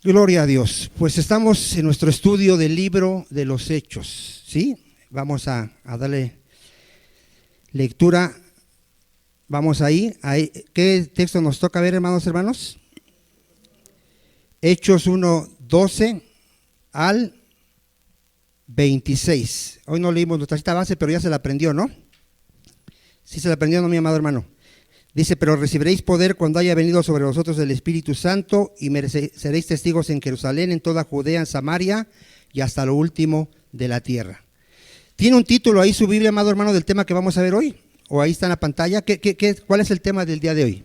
Gloria a Dios. Pues estamos en nuestro estudio del libro de los Hechos, ¿sí? Vamos a darle lectura. Vamos ahí. ¿Qué texto nos toca ver, hermanos? Hechos 1:12 al 26. Hoy no leímos nuestra cita base, pero ya se la aprendió, ¿no? Sí se la aprendió, ¿no, mi amado hermano? Dice: pero recibiréis poder cuando haya venido sobre vosotros el Espíritu Santo, y seréis testigos en Jerusalén, en toda Judea, en Samaria y hasta lo último de la tierra. ¿Tiene un título ahí su Biblia, amado hermano, del tema que vamos a ver hoy? ¿O ahí está en la pantalla? ¿Cuál es el tema del día de hoy?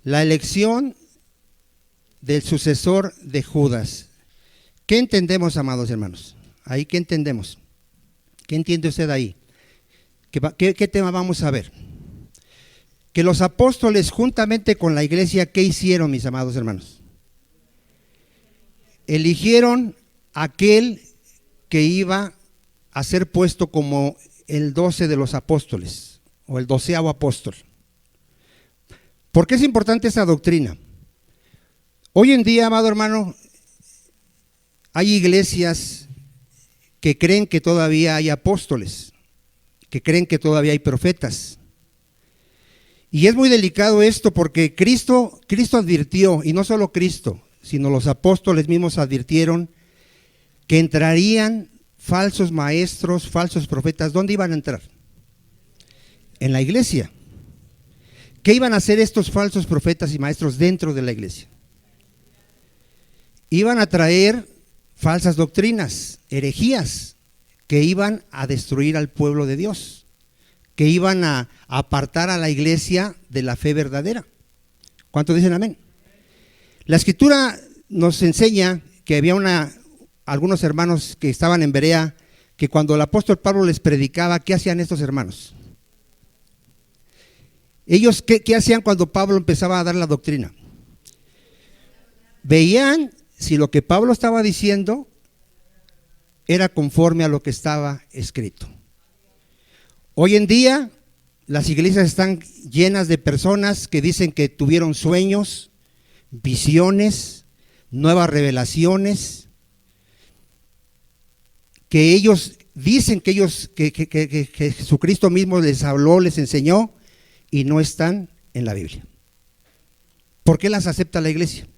La elección del sucesor de Judas. ¿Qué entendemos, amados hermanos? Ahí, ¿qué entendemos? ¿Qué entiende usted ahí? ¿Qué tema vamos a ver? Que los apóstoles juntamente con la iglesia, ¿qué hicieron, mis amados hermanos? Eligieron aquel que iba a ser puesto como el 12 de los apóstoles, o el 12º apóstol. ¿Por qué es importante esa doctrina? Hoy en día, amado hermano, hay iglesias que creen que todavía hay apóstoles, que creen que todavía hay profetas. Y es muy delicado esto, porque Cristo advirtió, y no solo Cristo, sino los apóstoles mismos advirtieron que entrarían falsos maestros, falsos profetas. ¿Dónde iban a entrar? En la iglesia. ¿Qué iban a hacer estos falsos profetas y maestros dentro de la iglesia? Iban a traer falsas doctrinas, herejías, que iban a destruir al pueblo de Dios, que iban a apartar a la iglesia de la fe verdadera. ¿Cuántos dicen amén? La Escritura nos enseña que había algunos hermanos que estaban en Berea, que cuando el apóstol Pablo les predicaba, ¿qué hacían estos hermanos? Ellos, ¿qué hacían cuando Pablo empezaba a dar la doctrina? Veían si lo que Pablo estaba diciendo era conforme a lo que estaba escrito. Hoy en día las iglesias están llenas de personas que dicen que tuvieron sueños, visiones, nuevas revelaciones, que ellos dicen que Jesucristo mismo les habló, les enseñó, y no están en la Biblia. ¿Por qué las acepta la iglesia?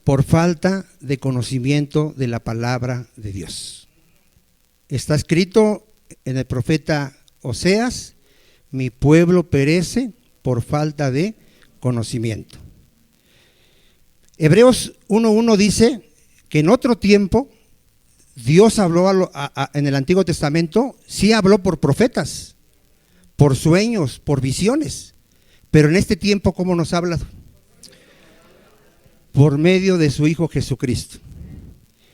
Por falta de conocimiento de la palabra de Dios. Está escrito en el profeta Oseas: mi pueblo perece por falta de conocimiento. Hebreos 1:1 dice que en otro tiempo Dios habló en el Antiguo Testamento, sí habló por profetas, por sueños, por visiones, pero en este tiempo, ¿cómo nos ha hablado? Por medio de su Hijo Jesucristo.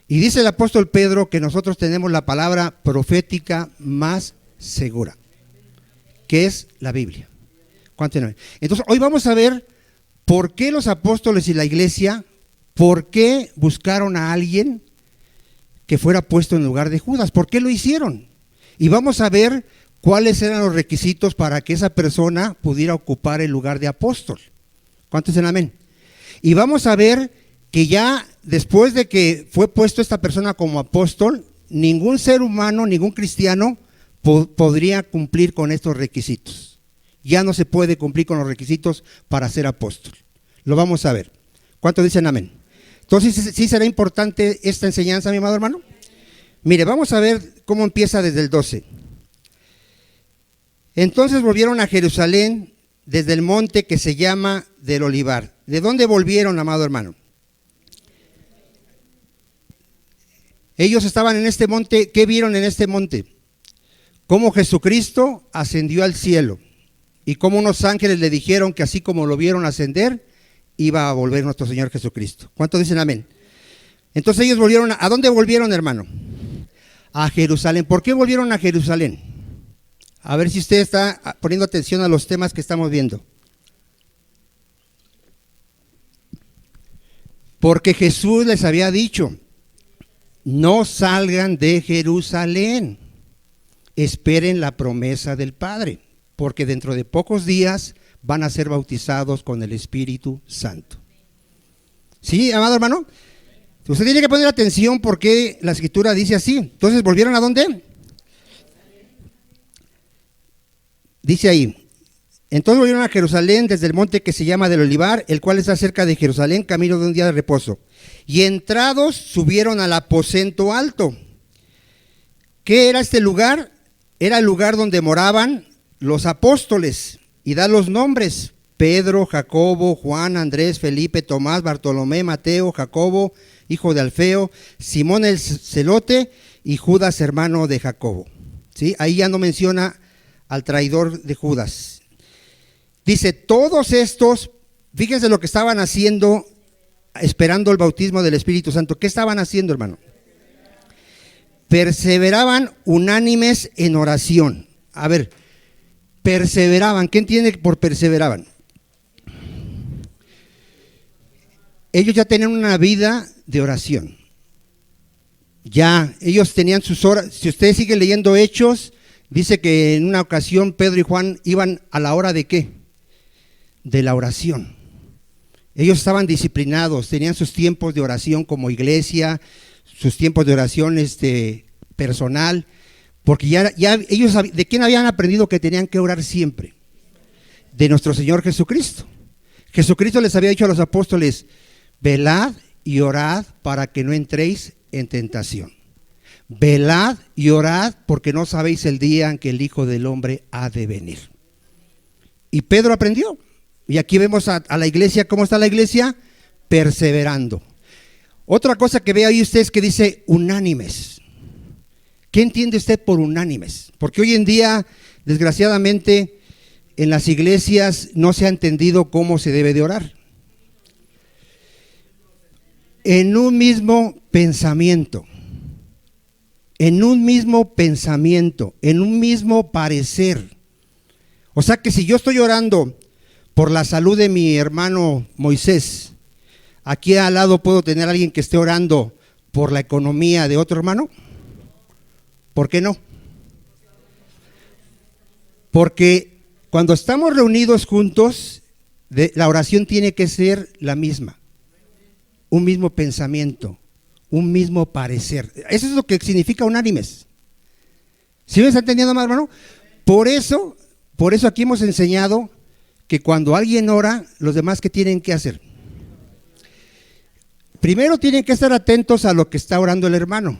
Y dice el apóstol Pedro que nosotros tenemos la palabra profética más segura, que es la Biblia. Entonces, hoy vamos a ver por qué los apóstoles y la iglesia, por qué buscaron a alguien que fuera puesto en lugar de Judas, por qué lo hicieron. Y vamos a ver cuáles eran los requisitos para que esa persona pudiera ocupar el lugar de apóstol. ¿Cuántos dicen amén? Y vamos a ver que ya después de que fue puesto esta persona como apóstol, ningún ser humano, ningún cristiano podría cumplir con estos requisitos. Ya no se puede cumplir con los requisitos para ser apóstol. Lo vamos a ver. ¿Cuántos dicen amén? Entonces, ¿sí será importante esta enseñanza, mi amado hermano? Mire, vamos a ver cómo empieza desde el 12. Entonces volvieron a Jerusalén desde el monte que se llama del Olivar. ¿De dónde volvieron, amado hermano? Ellos estaban en este monte. ¿Qué vieron en este monte? Cómo Jesucristo ascendió al cielo y cómo unos ángeles le dijeron que así como lo vieron ascender, iba a volver nuestro Señor Jesucristo. ¿Cuántos dicen amén? Entonces ellos volvieron. ¿A dónde volvieron, hermano? A Jerusalén. ¿Por qué volvieron a Jerusalén? A ver si usted está poniendo atención a los temas que estamos viendo. Porque Jesús les había dicho: no salgan de Jerusalén, esperen la promesa del Padre, porque dentro de pocos días van a ser bautizados con el Espíritu Santo. ¿Sí, amado hermano? Usted tiene que poner atención porque la Escritura dice así. Entonces, ¿volvieron a dónde? Dice ahí: entonces volvieron a Jerusalén desde el monte que se llama del Olivar, el cual está cerca de Jerusalén, camino de un día de reposo. Y entrados subieron al aposento alto. ¿Qué era este lugar? Era el lugar donde moraban los apóstoles, y da los nombres: Pedro, Jacobo, Juan, Andrés, Felipe, Tomás, Bartolomé, Mateo, Jacobo, hijo de Alfeo, Simón el celote y Judas, hermano de Jacobo. ¿Sí? Ahí ya no menciona al traidor de Judas. Dice, todos estos, fíjense lo que estaban haciendo, esperando el bautismo del Espíritu Santo. ¿Qué estaban haciendo, hermano? Perseveraban unánimes en oración. A ver, perseveraban. ¿Qué entiende por perseveraban? Ellos ya tenían una vida de oración. Ya, ellos tenían sus horas. Si ustedes siguen leyendo Hechos, dice que en una ocasión Pedro y Juan iban a la hora de ¿qué? De la oración. Ellos estaban disciplinados, tenían sus tiempos de oración como iglesia, sus tiempos de oración personal, porque ya ellos, ¿de quién habían aprendido que tenían que orar siempre? De nuestro Señor Jesucristo. Jesucristo les había dicho a los apóstoles: velad y orad para que no entréis en tentación. Velad y orad porque no sabéis el día en que el Hijo del Hombre ha de venir. Y Pedro aprendió. Y aquí vemos a la iglesia. ¿Cómo está la iglesia? Perseverando. Otra cosa que ve ahí usted es que dice unánimes. ¿Qué entiende usted por unánimes? Porque hoy en día, desgraciadamente, en las iglesias no se ha entendido cómo se debe de orar. En un mismo pensamiento, en un mismo pensamiento, en un mismo parecer. O sea que si yo estoy orando por la salud de mi hermano Moisés, aquí al lado puedo tener a alguien que esté orando por la economía de otro hermano. ¿Por qué no? Porque cuando estamos reunidos juntos, la oración tiene que ser la misma, un mismo pensamiento, un mismo parecer. Eso es lo que significa unánimes. ¿Sí me está entendiendo, más hermano? Por eso aquí hemos enseñado que cuando alguien ora, los demás, ¿qué tienen que hacer? Primero tienen que estar atentos a lo que está orando el hermano.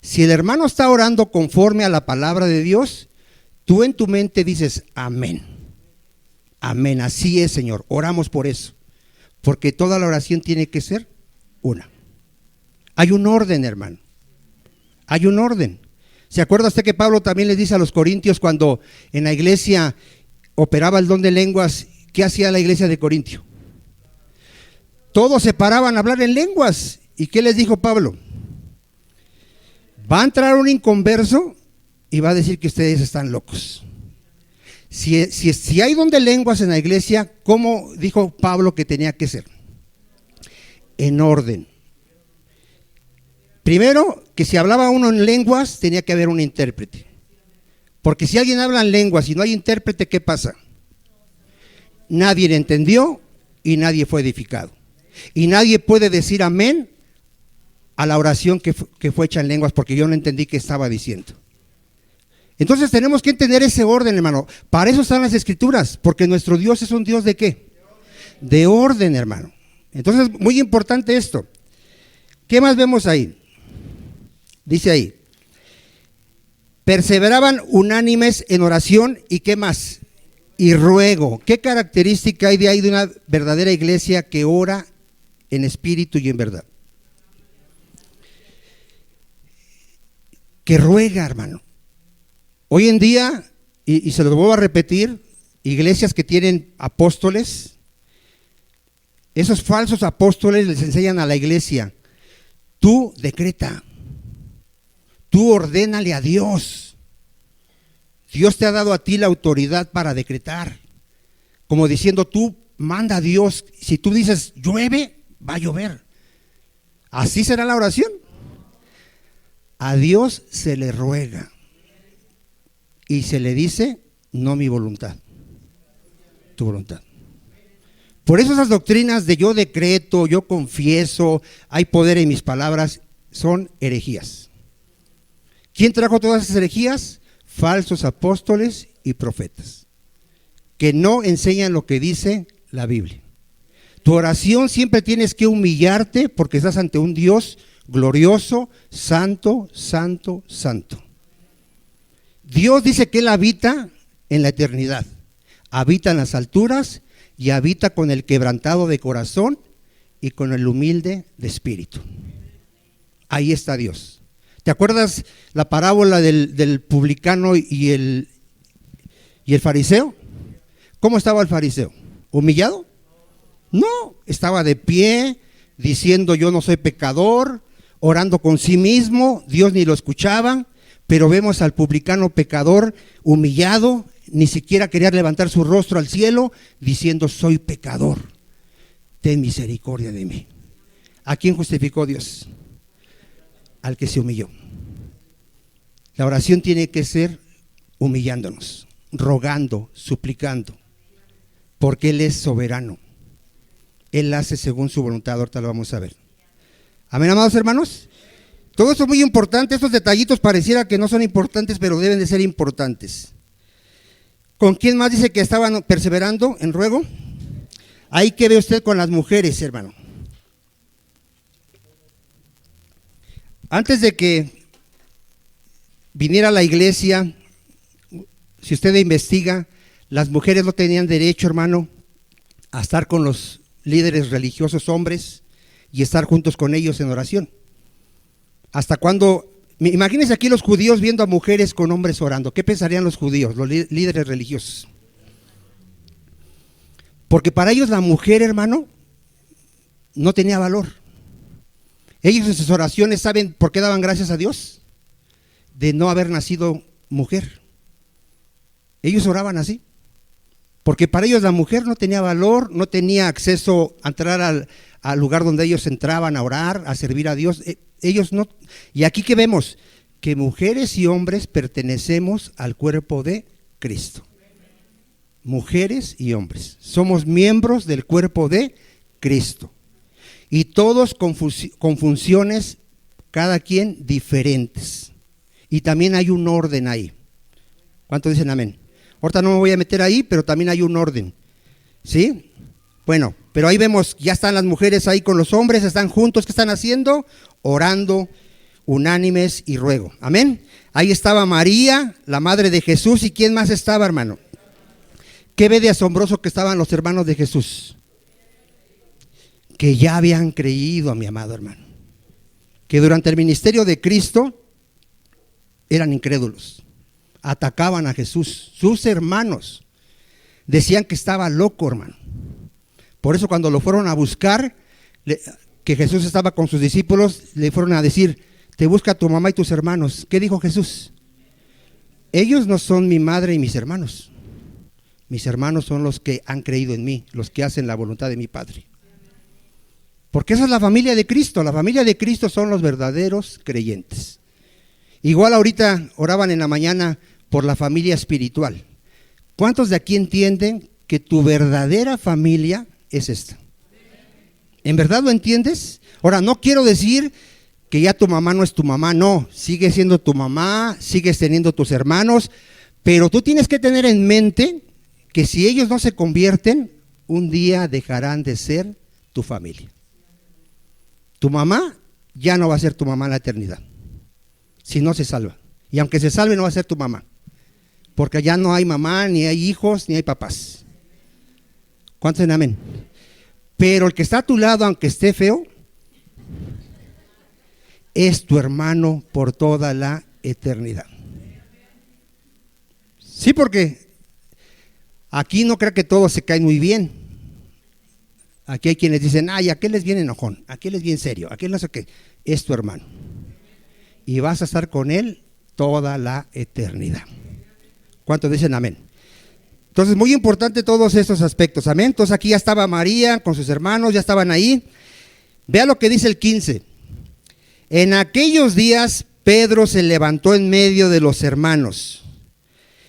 Si el hermano está orando conforme a la palabra de Dios, tú en tu mente dices, amén. Amén, así es, Señor, oramos por eso. Porque toda la oración tiene que ser una. Hay un orden, hermano. Hay un orden. ¿Se acuerda usted que Pablo también les dice a los corintios cuando en la iglesia operaba el don de lenguas? ¿Qué hacía la iglesia de Corintio? Todos se paraban a hablar en lenguas. ¿Y qué les dijo Pablo? Va a entrar un inconverso y va a decir que ustedes están locos. Si hay don de lenguas en la iglesia, ¿cómo dijo Pablo que tenía que ser? En orden. Primero, que si hablaba uno en lenguas, tenía que haber un intérprete. Porque si alguien habla en lenguas y no hay intérprete, ¿qué pasa? Nadie le entendió y nadie fue edificado. Y nadie puede decir amén a la oración que fue hecha en lenguas, porque yo no entendí qué estaba diciendo. Entonces tenemos que entender ese orden, hermano. Para eso están las escrituras, porque nuestro Dios es un Dios ¿de qué? De orden, hermano. Entonces, muy importante esto. ¿Qué más vemos ahí? Dice ahí, perseveraban unánimes en oración y ¿qué más? Y ruego. ¿Qué característica hay de ahí de una verdadera iglesia que ora en espíritu y en verdad? Que ruega, hermano. Hoy en día, y se lo vuelvo a repetir, iglesias que tienen apóstoles, esos falsos apóstoles les enseñan a la iglesia: tú decreta, tú ordénale a Dios. Dios te ha dado a ti la autoridad para decretar, como diciendo, tú manda a Dios. Si tú dices llueve, va a llover. ¿Así será la oración? A Dios se le ruega y se le dice, no mi voluntad. tu voluntad. Por eso esas doctrinas de yo decreto, yo confieso, hay poder en mis palabras, son herejías. ¿Quién trajo todas esas herejías? Falsos apóstoles y profetas, que no enseñan lo que dice la Biblia. Tu oración siempre tienes que humillarte porque estás ante un Dios glorioso, santo, santo, santo. Dios dice que Él habita en la eternidad, habita en las alturas y habita con el quebrantado de corazón y con el humilde de espíritu. Ahí está Dios. ¿Te acuerdas la parábola del publicano y el fariseo? ¿Cómo estaba el fariseo? ¿Humillado? No, estaba de pie, diciendo yo no soy pecador, orando con sí mismo, Dios ni lo escuchaba, pero vemos al publicano pecador humillado, ni siquiera quería levantar su rostro al cielo, diciendo soy pecador, ten misericordia de mí. ¿A quién justificó Dios? Al que se humilló. La oración tiene que ser humillándonos, rogando, suplicando, porque Él es soberano. Él hace según su voluntad, ahorita lo vamos a ver. Amén, amados hermanos. Todo esto es muy importante, estos detallitos pareciera que no son importantes, pero deben de ser importantes. ¿Con quién más dice que estaban perseverando en ruego? Ahí que ve usted con las mujeres, hermano. Antes de que viniera a la iglesia, si usted investiga, las mujeres no tenían derecho, hermano, a estar con los líderes religiosos hombres y estar juntos con ellos en oración. ¿Hasta cuándo? Imagínense aquí los judíos viendo a mujeres con hombres orando. ¿Qué pensarían los judíos, los líderes religiosos? Porque para ellos la mujer, hermano, no tenía valor. Ellos en sus oraciones, ¿saben por qué daban gracias a Dios? De no haber nacido mujer. Ellos oraban así. Porque para ellos la mujer no tenía valor, no tenía acceso a entrar al lugar donde ellos entraban a orar, a servir a Dios. Ellos no. Y aquí que vemos que mujeres y hombres pertenecemos al cuerpo de Cristo. Mujeres y hombres. Somos miembros del cuerpo de Cristo. Y todos con funciones, cada quien diferentes. Y también hay un orden ahí. ¿Cuántos dicen amén? Ahorita no me voy a meter ahí, pero también hay un orden. ¿Sí? Bueno, pero ahí vemos, ya están las mujeres ahí con los hombres, están juntos, ¿qué están haciendo? Orando, unánimes y ruego. Amén. Ahí estaba María, la madre de Jesús, ¿y quién más estaba, hermano? ¿Qué ve de asombroso que estaban los hermanos de Jesús? Que ya habían creído, mi amado hermano. Que durante el ministerio de Cristo eran incrédulos. Atacaban a Jesús, sus hermanos. Decían que estaba loco, hermano. Por eso cuando lo fueron a buscar, que Jesús estaba con sus discípulos, le fueron a decir, te busca tu mamá y tus hermanos. ¿Qué dijo Jesús? Ellos no son mi madre y mis hermanos. Mis hermanos son los que han creído en mí, los que hacen la voluntad de mi Padre. Porque esa es la familia de Cristo. La familia de Cristo son los verdaderos creyentes. Igual ahorita oraban en la mañana por la familia espiritual. ¿Cuántos de aquí entienden que tu verdadera familia es esta? ¿En verdad lo entiendes? Ahora, no quiero decir que ya tu mamá no es tu mamá, no, sigue siendo tu mamá, sigues teniendo tus hermanos, pero tú tienes que tener en mente que si ellos no se convierten, un día dejarán de ser tu familia. Tu mamá ya no va a ser tu mamá en la eternidad, si no se salva. Y aunque se salve, no va a ser tu mamá, porque ya no hay mamá, ni hay hijos, ni hay papás. ¿Cuántos dicen amén? Pero el que está a tu lado, aunque esté feo, es tu hermano por toda la eternidad. Sí, porque aquí no creo que todos se caen muy bien. Aquí hay quienes dicen, ay, aquel es bien enojón, aquel es bien serio, aquel no sé qué. Es tu hermano. Y vas a estar con él toda la eternidad. ¿Cuántos dicen amén? Entonces, muy importante todos estos aspectos, amén. Entonces aquí ya estaba María con sus hermanos, ya estaban ahí. Vea lo que dice el 15. En aquellos días Pedro se levantó en medio de los hermanos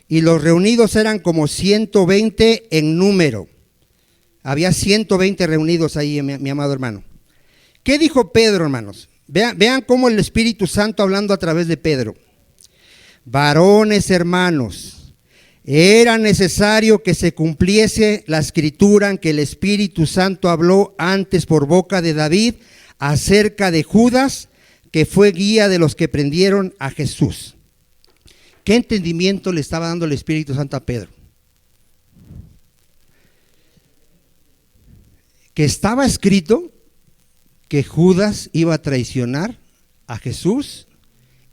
y los reunidos eran como 120 en número. Había 120 reunidos ahí, mi amado hermano. ¿Qué dijo Pedro, hermanos? Vean cómo el Espíritu Santo hablando a través de Pedro. Varones hermanos, era necesario que se cumpliese la escritura en que el Espíritu Santo habló antes por boca de David acerca de Judas, que fue guía de los que prendieron a Jesús. ¿Qué entendimiento le estaba dando el Espíritu Santo a Pedro? Que estaba escrito que Judas iba a traicionar a Jesús,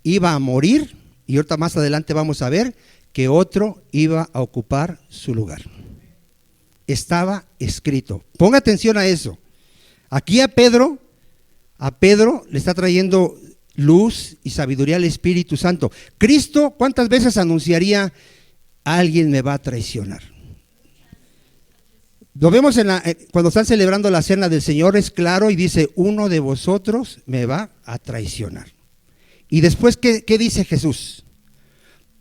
iba a morir, y ahorita más adelante vamos a ver que otro iba a ocupar su lugar. Estaba escrito. Ponga atención a eso. Aquí a Pedro le está trayendo luz y sabiduría al Espíritu Santo. Cristo, ¿cuántas veces anunciaría: alguien me va a traicionar? Lo vemos cuando están celebrando la cena del Señor, es claro, y dice: uno de vosotros me va a traicionar. Y después, ¿qué dice Jesús?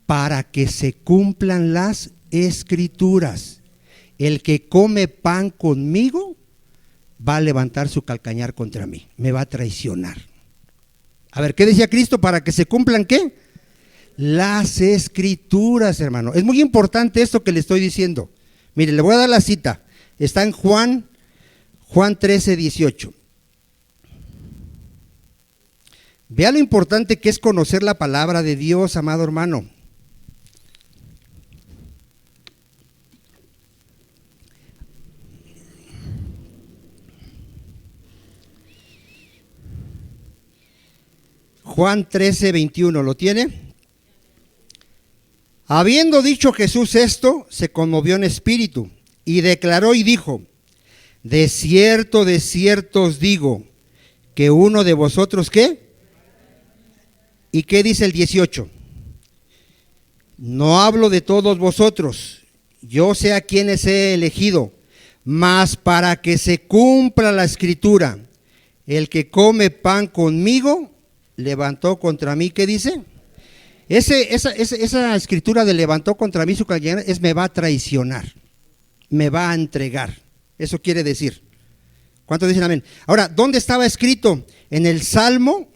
Para que se cumplan las Escrituras. El que come pan conmigo va a levantar su calcañar contra mí, me va a traicionar. A ver, ¿qué decía Cristo? Para que se cumplan, ¿qué? Las Escrituras, hermano. Es muy importante esto que le estoy diciendo. Mire, le voy a dar la cita. Está en Juan 13:18. Vea lo importante que es conocer la palabra de Dios, amado hermano. Juan 13:21, ¿lo tiene? Habiendo dicho Jesús esto, se conmovió en espíritu y declaró y dijo: de cierto os digo, que uno de vosotros, ¿qué? ¿Y qué dice el 18? No hablo de todos vosotros, yo sé a quienes he elegido, mas para que se cumpla la escritura, el que come pan conmigo, levantó contra mí, ¿qué dice? Esa escritura de levantó contra mí su calcañar es: me va a traicionar, me va a entregar. Eso quiere decir. ¿Cuántos dicen amén? Ahora, ¿dónde estaba escrito? En el Salmos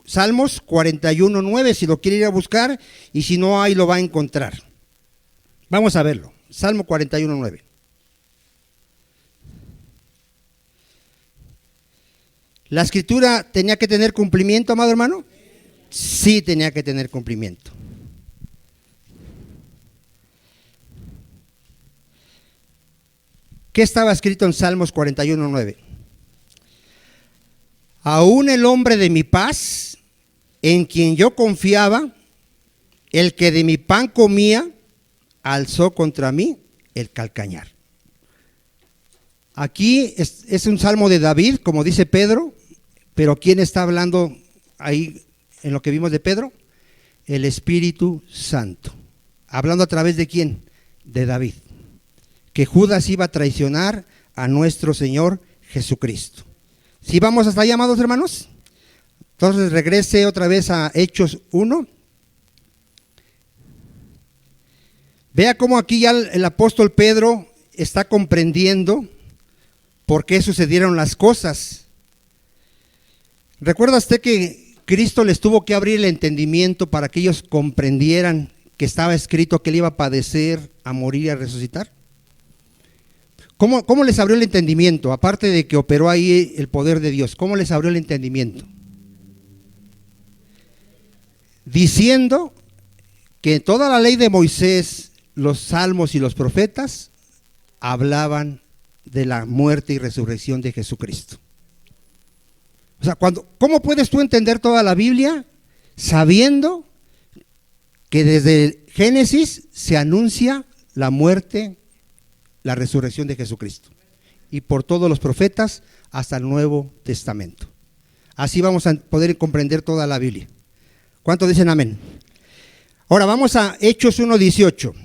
41:9, si lo quiere ir a buscar, y si no, ahí lo va a encontrar. Vamos a verlo. Salmo 41:9. ¿La escritura tenía que tener cumplimiento, amado hermano? Sí, tenía que tener cumplimiento. ¿Qué estaba escrito en Salmos 41:9? Aún el hombre de mi paz, en quien yo confiaba, el que de mi pan comía, alzó contra mí el calcañar. Aquí es un salmo de David, como dice Pedro, pero ¿quién está hablando ahí en lo que vimos de Pedro? El Espíritu Santo. ¿Hablando a través de quién? De David. Que Judas iba a traicionar a nuestro Señor Jesucristo. ¿Sí vamos hasta allá, amados hermanos? Entonces regrese otra vez a Hechos 1. Vea cómo aquí ya el apóstol Pedro está comprendiendo por qué sucedieron las cosas. ¿Recuerda usted que Cristo les tuvo que abrir el entendimiento para que ellos comprendieran que estaba escrito que él iba a padecer, a morir y a resucitar? ¿Cómo les abrió el entendimiento? Aparte de que operó ahí el poder de Dios, ¿cómo les abrió el entendimiento? Diciendo que toda la ley de Moisés, los salmos y los profetas hablaban de la muerte y resurrección de Jesucristo. O sea, ¿cómo puedes tú entender toda la Biblia sabiendo que desde Génesis se anuncia la muerte, la resurrección de Jesucristo? Y por todos los profetas hasta el Nuevo Testamento. Así vamos a poder comprender toda la Biblia. ¿Cuántos dicen amén? Ahora vamos a Hechos 1:18.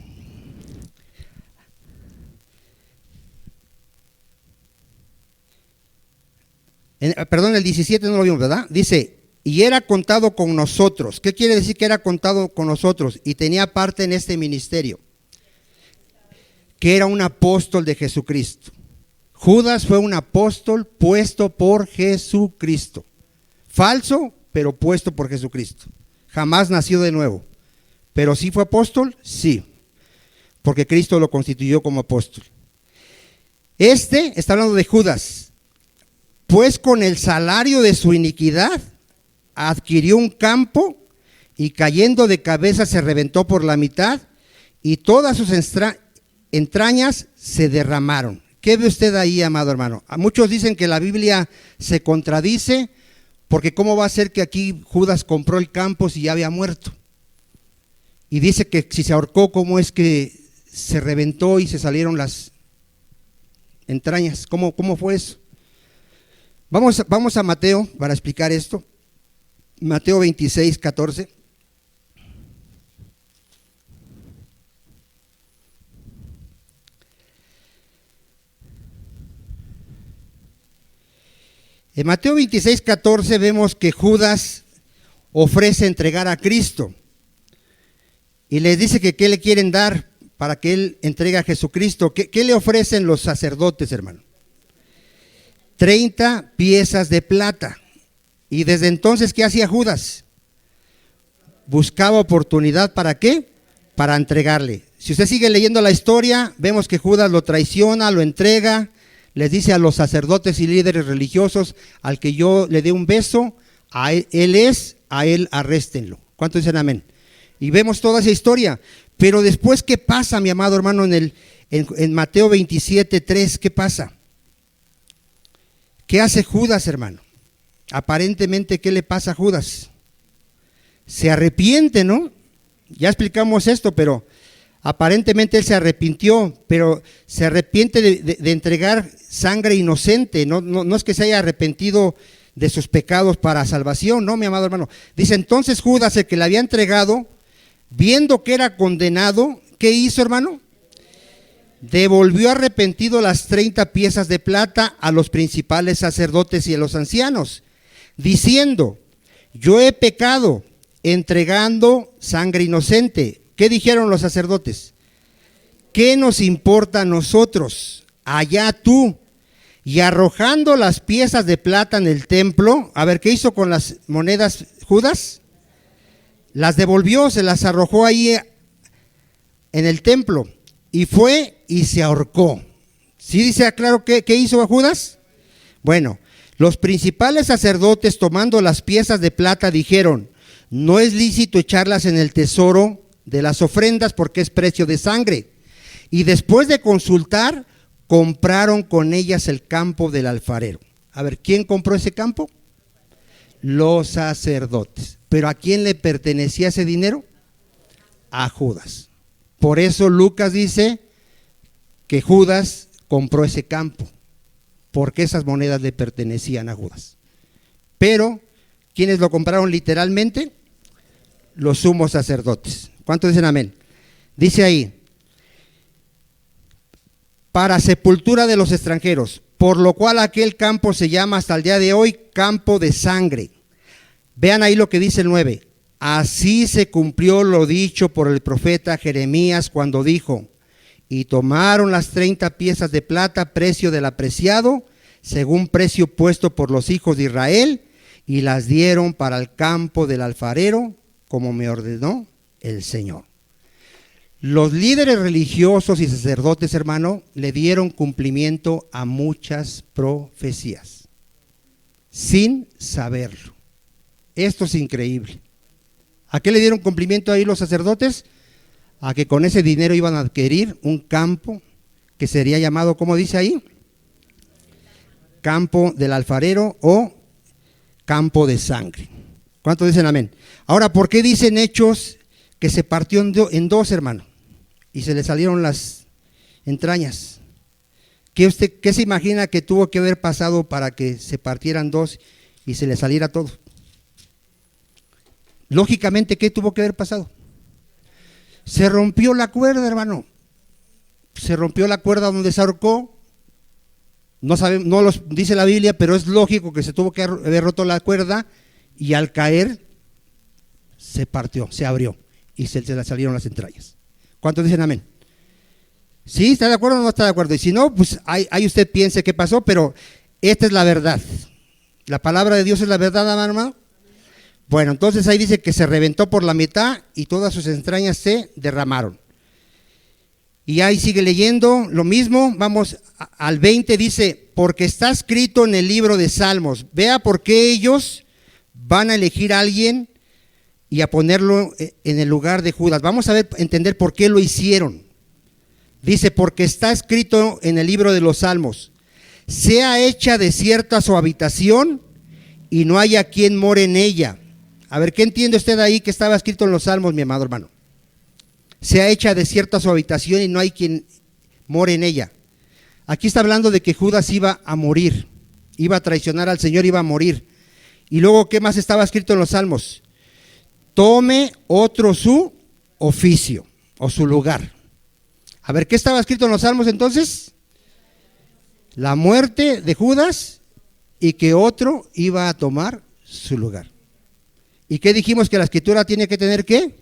Perdón, el 17 no lo vimos, ¿verdad? Dice: y era contado con nosotros. ¿Qué quiere decir que era contado con nosotros? Y tenía parte en este ministerio, que era un apóstol de Jesucristo. Judas fue un apóstol puesto por Jesucristo. Falso, pero puesto por Jesucristo. Jamás nació de nuevo. Pero sí fue apóstol, sí, porque Cristo lo constituyó como apóstol. Está hablando de Judas. Pues con el salario de su iniquidad adquirió un campo y cayendo de cabeza se reventó por la mitad y todas sus entrañas se derramaron. ¿Qué ve usted ahí, amado hermano? Muchos dicen que la Biblia se contradice porque ¿cómo va a ser que aquí Judas compró el campo si ya había muerto? Y dice que si se ahorcó, ¿cómo es que se reventó y se salieron las entrañas? ¿Cómo fue eso? Vamos a Mateo para explicar esto. Mateo 26, 14. En Mateo 26, 14 vemos que Judas ofrece entregar a Cristo y les dice que qué le quieren dar para que él entregue a Jesucristo. ¿Qué le ofrecen los sacerdotes, hermano? 30 piezas de plata. Y desde entonces, ¿qué hacía Judas? Buscaba oportunidad, ¿para qué? Para entregarle. Si usted sigue leyendo la historia, vemos que Judas lo traiciona, lo entrega, les dice a los sacerdotes y líderes religiosos, al que yo le dé un beso, a él arréstenlo. ¿Cuántos dicen amén? Y vemos toda esa historia. Pero después, ¿qué pasa, mi amado hermano, en Mateo 27, 3? ¿Qué pasa? ¿Qué hace Judas, hermano? Aparentemente, ¿qué le pasa a Judas? Se arrepiente, ¿no? Ya explicamos esto, pero aparentemente él se arrepintió, pero se arrepiente de entregar sangre inocente. No es que se haya arrepentido de sus pecados para salvación, no, mi amado hermano. Dice, entonces Judas, el que le había entregado, viendo que era condenado, ¿qué hizo, hermano? Devolvió arrepentido las 30 piezas de plata a los principales sacerdotes y a los ancianos, diciendo, yo he pecado entregando sangre inocente. ¿Qué dijeron los sacerdotes? ¿Qué nos importa a nosotros? Allá tú. Y arrojando las piezas de plata en el templo, a ver, ¿qué hizo con las monedas Judas? Las devolvió, se las arrojó ahí en el templo y fue y se ahorcó. ¿Sí dice claro qué hizo Judas? Bueno, los principales sacerdotes, tomando las piezas de plata, dijeron, no es lícito echarlas en el tesoro de las ofrendas porque es precio de sangre. Y después de consultar, compraron con ellas el campo del alfarero. A ver, ¿quién compró ese campo? Los sacerdotes. ¿Pero a quién le pertenecía ese dinero? A Judas. Por eso Lucas dice que Judas compró ese campo, porque esas monedas le pertenecían a Judas. Pero, ¿quiénes lo compraron literalmente? Los sumos sacerdotes. ¿Cuántos dicen amén? Dice ahí, para sepultura de los extranjeros, por lo cual aquel campo se llama hasta el día de hoy campo de sangre. Vean ahí lo que dice el 9. Así se cumplió lo dicho por el profeta Jeremías cuando dijo, y tomaron las 30 piezas de plata, precio del apreciado, según precio puesto por los hijos de Israel, y las dieron para el campo del alfarero, como me ordenó el Señor. Los líderes religiosos y sacerdotes, hermano, le dieron cumplimiento a muchas profecías, sin saberlo. Esto es increíble. ¿A qué le dieron cumplimiento ahí los sacerdotes? A que con ese dinero iban a adquirir un campo que sería llamado, ¿cómo dice ahí? Campo del alfarero o campo de sangre. ¿Cuántos dicen amén? Ahora, ¿por qué dicen Hechos que se partió en dos, hermano? Y se le salieron las entrañas. ¿Qué se imagina que tuvo que haber pasado para que se partieran dos y se le saliera todo? Lógicamente, ¿qué tuvo que haber pasado? Se rompió la cuerda, hermano. Se rompió la cuerda donde se ahorcó. No lo dice la Biblia, pero es lógico que se tuvo que haber roto la cuerda y al caer se partió, se abrió y se le salieron las entrañas. ¿Cuántos dicen amén? ¿Sí? ¿Está de acuerdo o no está de acuerdo? Y si no, pues ahí usted piense qué pasó, pero esta es la verdad. La palabra de Dios es la verdad, hermano. Bueno, entonces ahí dice que se reventó por la mitad y todas sus entrañas se derramaron. Y ahí sigue leyendo lo mismo, vamos al 20, dice, porque está escrito en el libro de Salmos. Vea por qué ellos van a elegir a alguien y a ponerlo en el lugar de Judas. Vamos a entender por qué lo hicieron. Dice, porque está escrito en el libro de los Salmos, sea hecha desierta su habitación y no haya quien more en ella. A ver, ¿qué entiende usted ahí que estaba escrito en los Salmos, mi amado hermano? Sea hecha desierta su habitación y no hay quien more en ella. Aquí está hablando de que Judas iba a morir, iba a traicionar al Señor, iba a morir. Y luego, ¿qué más estaba escrito en los Salmos? Tome otro su oficio o su lugar. A ver, ¿qué estaba escrito en los Salmos entonces? La muerte de Judas y que otro iba a tomar su lugar. ¿Y qué dijimos? Que la escritura tiene que tener ¿qué?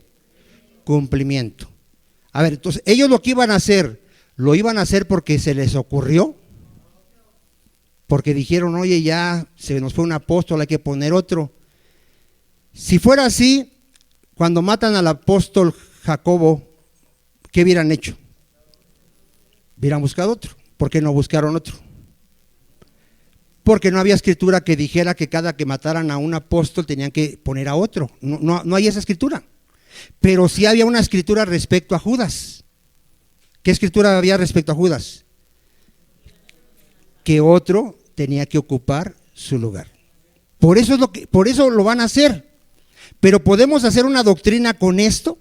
Cumplimiento. A ver, entonces, ellos lo que iban a hacer, ¿lo iban a hacer porque se les ocurrió? Porque dijeron, oye, ya se nos fue un apóstol, hay que poner otro. Si fuera así, cuando matan al apóstol Jacobo, ¿qué hubieran hecho? Hubieran buscado otro. ¿Por qué no buscaron otro? Porque no había escritura que dijera que cada que mataran a un apóstol tenían que poner a otro. No hay esa escritura. Pero sí había una escritura respecto a Judas. ¿Qué escritura había respecto a Judas? Que otro tenía que ocupar su lugar. Por eso lo van a hacer. Pero podemos hacer una doctrina con esto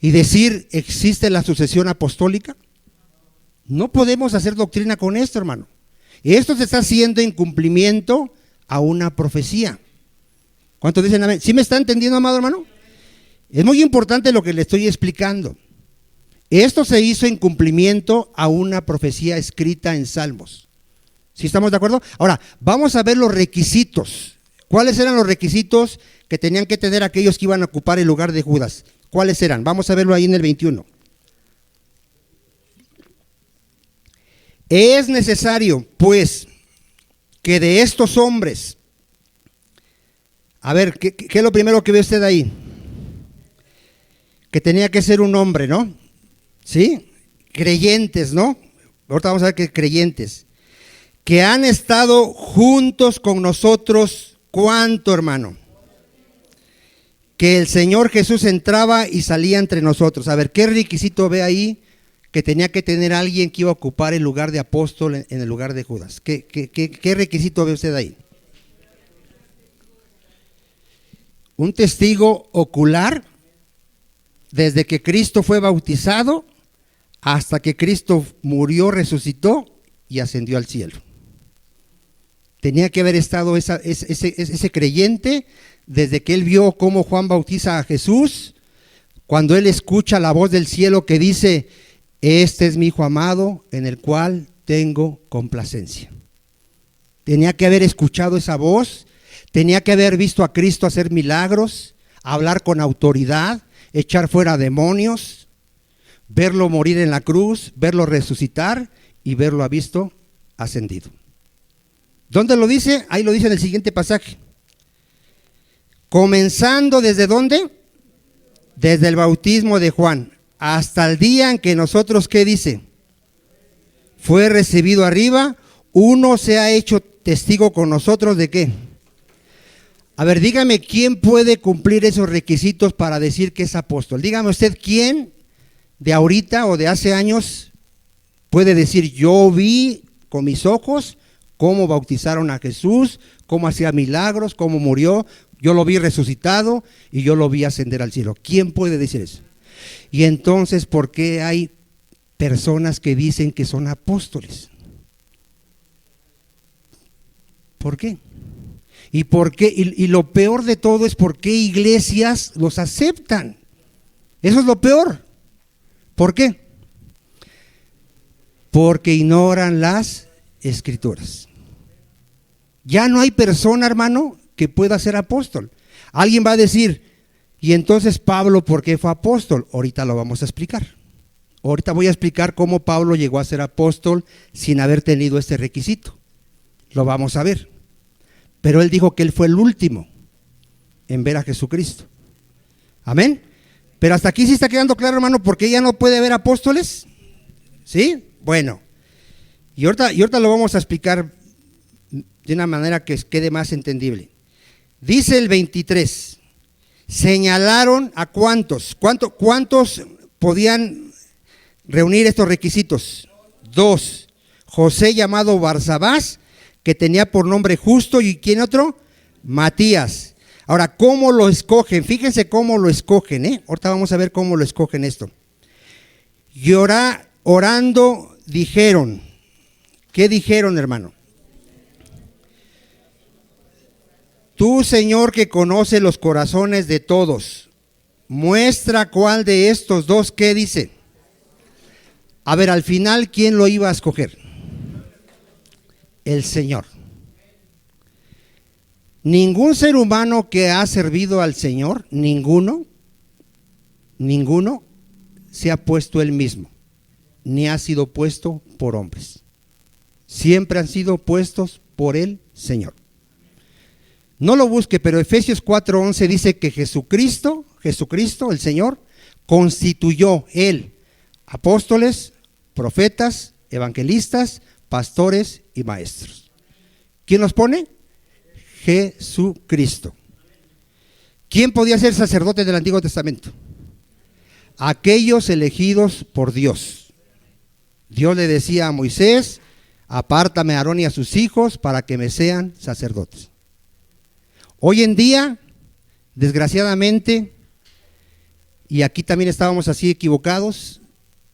y decir, ¿existe la sucesión apostólica? No podemos hacer doctrina con esto, hermano. Esto se está haciendo en cumplimiento a una profecía. ¿Cuántos dicen amén? ¿Sí me está entendiendo, amado hermano? Es muy importante lo que le estoy explicando. Esto se hizo en cumplimiento a una profecía escrita en Salmos. ¿Sí estamos de acuerdo? Ahora, vamos a ver los requisitos. ¿Cuáles eran los requisitos que tenían que tener aquellos que iban a ocupar el lugar de Judas? ¿Cuáles eran? Vamos a verlo ahí en el 21. Es necesario, pues, que de estos hombres, a ver, ¿qué es lo primero que ve usted ahí? Que tenía que ser un hombre, ¿no? ¿Sí? Creyentes, ¿no? Ahorita vamos a ver que creyentes, que han estado juntos con nosotros, ¿cuánto, hermano? Que el Señor Jesús entraba y salía entre nosotros. A ver, ¿qué requisito ve ahí? Que tenía que tener alguien que iba a ocupar el lugar de apóstol en el lugar de Judas. ¿Qué requisito ve usted ahí? Un testigo ocular desde que Cristo fue bautizado hasta que Cristo murió, resucitó y ascendió al cielo. Tenía que haber estado ese creyente desde que él vio cómo Juan bautiza a Jesús, cuando él escucha la voz del cielo que dice: este es mi hijo amado en el cual tengo complacencia. Tenía que haber escuchado esa voz, tenía que haber visto a Cristo hacer milagros, hablar con autoridad, echar fuera demonios, verlo morir en la cruz, verlo resucitar y verlo ha visto ascendido. ¿Dónde lo dice? Ahí lo dice en el siguiente pasaje. Comenzando ¿desde dónde? Desde el bautismo de Juan hasta el día en que nosotros, ¿qué dice? Fue recibido arriba, uno se ha hecho testigo con nosotros ¿de qué? A ver, dígame, ¿quién puede cumplir esos requisitos para decir que es apóstol? Dígame usted, ¿quién de ahorita o de hace años puede decir: yo vi con mis ojos cómo bautizaron a Jesús, cómo hacía milagros, cómo murió, yo lo vi resucitado y yo lo vi ascender al cielo? ¿Quién puede decir eso? Y entonces, ¿por qué hay personas que dicen que son apóstoles? ¿Por qué? ¿Y por qué? Y lo peor de todo es por qué iglesias los aceptan. Eso es lo peor. ¿Por qué? Porque ignoran las escrituras. Ya no hay persona, hermano, que pueda ser apóstol. Alguien va a decir, ¿y entonces Pablo por qué fue apóstol? Ahorita lo vamos a explicar. Ahorita voy a explicar cómo Pablo llegó a ser apóstol sin haber tenido este requisito. Lo vamos a ver. Pero él dijo que él fue el último en ver a Jesucristo. Amén. Pero hasta aquí sí está quedando claro, hermano, porque ya no puede haber apóstoles. ¿Sí? Bueno. Y ahorita lo vamos a explicar de una manera que quede más entendible. Dice el 23. Señalaron a cuántos podían reunir estos requisitos. 2. José llamado Barsabás, que tenía por nombre Justo, y ¿quién otro? Matías. Ahora, ¿cómo lo escogen? Fíjense cómo lo escogen, Ahorita vamos a ver cómo lo escogen esto. Y orando dijeron. ¿Qué dijeron, hermano? Tú, Señor, que conoce los corazones de todos, muestra cuál de estos dos, ¿qué dice? A ver, al final, ¿quién lo iba a escoger? El Señor. Ningún ser humano que ha servido al Señor, ninguno se ha puesto él mismo, ni ha sido puesto por hombres. Siempre han sido puestos por el Señor. No lo busque, pero Efesios 4:11 dice que Jesucristo, el Señor, constituyó él apóstoles, profetas, evangelistas, pastores y maestros. ¿Quién los pone? Jesucristo. ¿Quién podía ser sacerdote del Antiguo Testamento? Aquellos elegidos por Dios. Dios le decía a Moisés, apártame a Aarón y a sus hijos para que me sean sacerdotes. Hoy en día, desgraciadamente, y aquí también estábamos así equivocados,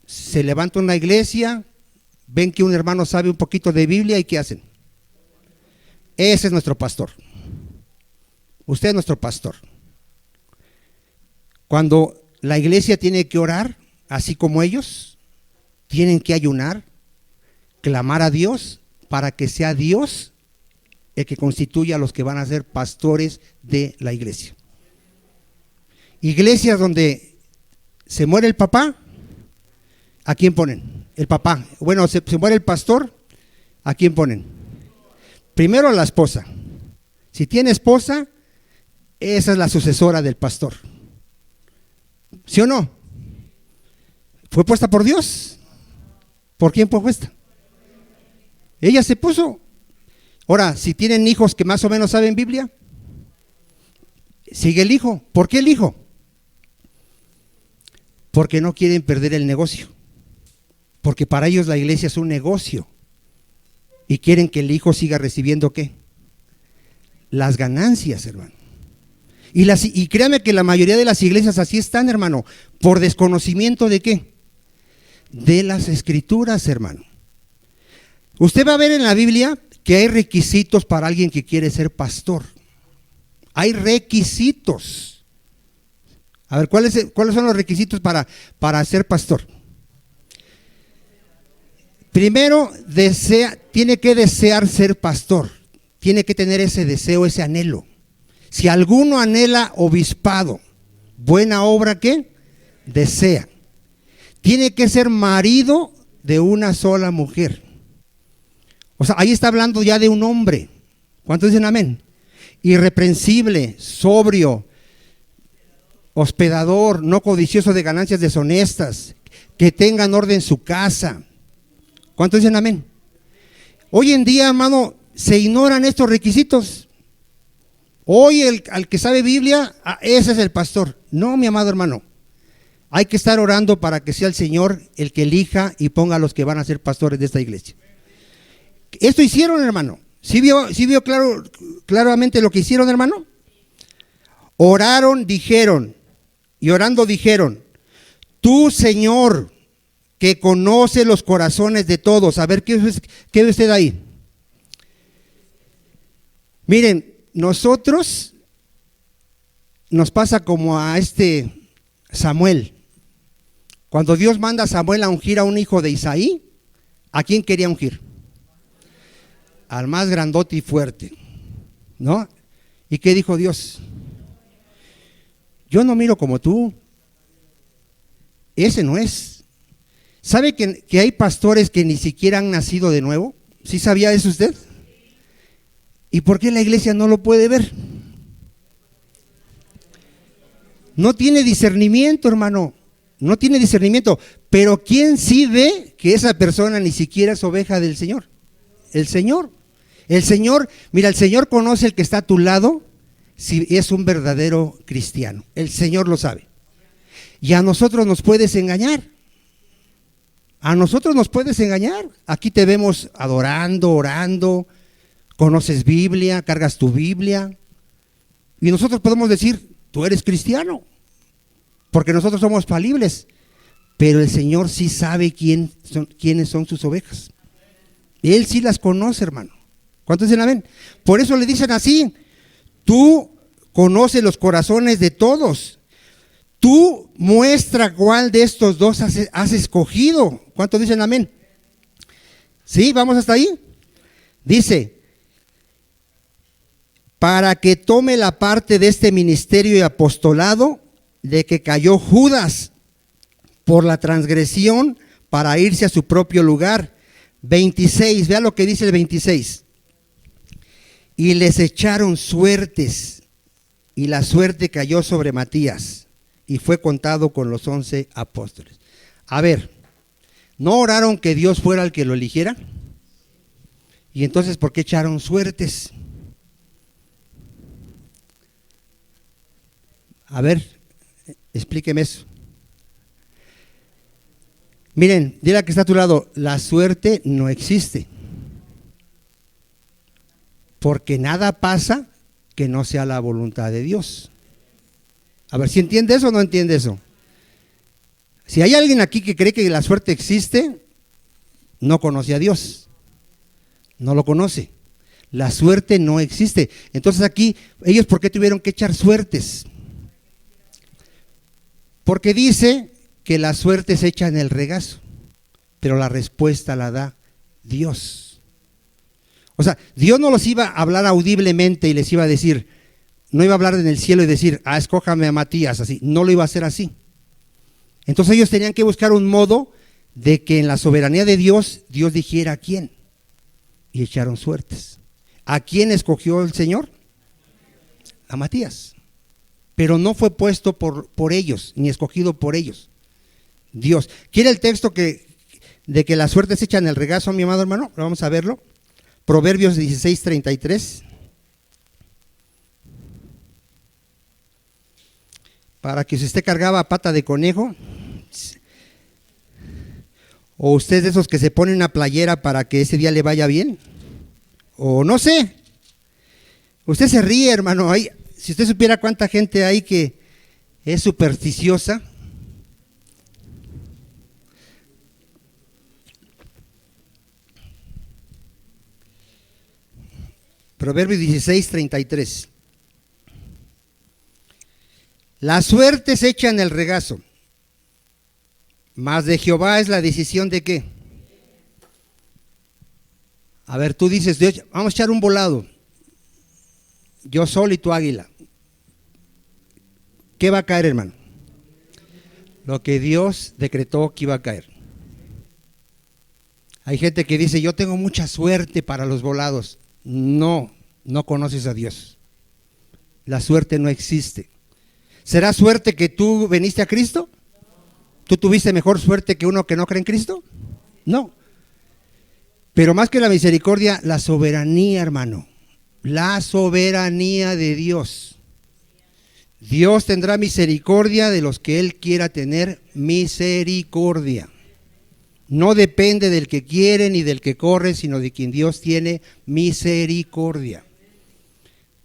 se levanta una iglesia, ven que un hermano sabe un poquito de Biblia y ¿qué hacen? Ese es nuestro pastor. Usted es nuestro pastor. Cuando la iglesia tiene que orar, así como ellos, tienen que ayunar, clamar a Dios para que sea Dios el que constituya a los que van a ser pastores de la iglesia. Iglesias donde se muere el papá, ¿a quién ponen? El papá. Bueno, se muere el pastor, ¿a quién ponen? Primero a la esposa. Si tiene esposa, esa es la sucesora del pastor. ¿Sí o no? ¿Fue puesta por Dios? ¿Por quién fue puesta? Ella se puso. Ahora, si tienen hijos que más o menos saben Biblia, sigue el hijo. ¿Por qué el hijo? Porque no quieren perder el negocio. Porque para ellos la iglesia es un negocio. Y quieren que el hijo siga recibiendo ¿qué? Las ganancias, hermano. Y créame que la mayoría de las iglesias así están, hermano. ¿Por desconocimiento de qué? De las escrituras, hermano. Usted va a ver en la Biblia que hay requisitos para alguien que quiere ser pastor. Hay requisitos. A ver, ¿cuáles son los requisitos para ser pastor? Primero, tiene que desear ser pastor. Tiene que tener ese deseo, ese anhelo. Si alguno anhela obispado, buena obra, ¿qué? Desea. Tiene que ser marido de una sola mujer. O sea, ahí está hablando ya de un hombre. ¿Cuántos dicen amén? Irreprensible, sobrio, hospedador, no codicioso de ganancias deshonestas, que tengan orden en su casa. ¿Cuántos dicen amén? Hoy en día, hermano, se ignoran estos requisitos. Hoy al que sabe Biblia, ese es el pastor. No, mi amado hermano. Hay que estar orando para que sea el Señor el que elija y ponga a los que van a ser pastores de esta iglesia. Esto hicieron, hermano. ¿Sí vio claramente lo que hicieron, hermano? Oraron, dijeron, y orando dijeron, tú, Señor, que conoce los corazones de todos. A ver, ¿qué ve usted ahí? Miren, nosotros nos pasa como a Samuel. Cuando Dios manda a Samuel a ungir a un hijo de Isaí, ¿a quién quería ungir? Al más grandote y fuerte, ¿no? ¿Y qué dijo Dios? Yo no miro como tú. Ese no es. ¿Sabe que hay pastores que ni siquiera han nacido de nuevo? ¿Sí sabía eso usted? ¿Y por qué la iglesia no lo puede ver? No tiene discernimiento, hermano. No tiene discernimiento. Pero ¿quién sí ve que esa persona ni siquiera es oveja del Señor? El Señor. El Señor, mira, el Señor conoce el que está a tu lado si es un verdadero cristiano. El Señor lo sabe. Y a nosotros nos puedes engañar. A nosotros nos puedes engañar. Aquí te vemos adorando, orando, conoces Biblia, cargas tu Biblia. Y nosotros podemos decir, tú eres cristiano, porque nosotros somos falibles. Pero el Señor sí sabe quiénes son sus ovejas. Él sí las conoce, hermano. ¿Cuántos dicen amén? Por eso le dicen así, tú conoces los corazones de todos. Tú muestra cuál de estos dos has escogido. ¿Cuántos dicen amén? ¿Sí? ¿Vamos hasta ahí? Dice, para que tome la parte de este ministerio y apostolado de que cayó Judas por la transgresión para irse a su propio lugar. 26, vea lo que dice el 26. Y les echaron suertes, y la suerte cayó sobre Matías, y fue contado con los 11 apóstoles. A ver, ¿no oraron que Dios fuera el que lo eligiera? Y entonces, ¿por qué echaron suertes? A ver, explíqueme eso. Miren, dile a que está a tu lado, la suerte no existe. Porque nada pasa que no sea la voluntad de Dios. A ver, ¿si entiende eso o no entiende eso? Si hay alguien aquí que cree que la suerte existe, no conoce a Dios. No lo conoce. La suerte no existe. Entonces aquí, ellos ¿por qué tuvieron que echar suertes? Porque dice que la suerte se echa en el regazo, pero la respuesta la da Dios. O sea, Dios no los iba a hablar audiblemente y les iba a decir, no iba a hablar en el cielo y decir, escójame a Matías, así, no lo iba a hacer así. Entonces ellos tenían que buscar un modo de que en la soberanía de Dios, Dios dijera a quién. Y echaron suertes. ¿A quién escogió el Señor? A Matías. Pero no fue puesto por ellos, ni escogido por ellos. Dios. ¿Quiere el texto de que la suerte se echa en el regazo, mi amado hermano? Vamos a verlo. Proverbios 16:33. Para que si usted cargaba a pata de conejo, o usted es de esos que se pone una playera para que ese día le vaya bien, o no sé, usted se ríe, hermano. Si usted supiera cuánta gente hay que es supersticiosa. Proverbios 16:33. La suerte se echa en el regazo, mas de Jehová es la decisión de qué. A ver, tú dices, Dios, vamos a echar un volado, yo sol y tú águila. ¿Qué va a caer, hermano? Lo que Dios decretó que iba a caer. Hay gente que dice, yo tengo mucha suerte para los volados. No conoces a Dios. La suerte no existe. ¿Será suerte que tú viniste a Cristo? ¿Tú tuviste mejor suerte que uno que no cree en Cristo? No. Pero más que la misericordia, la soberanía, hermano. La soberanía de Dios. Dios tendrá misericordia de los que Él quiera tener misericordia. No depende del que quiere ni del que corre, sino de quien Dios tiene misericordia.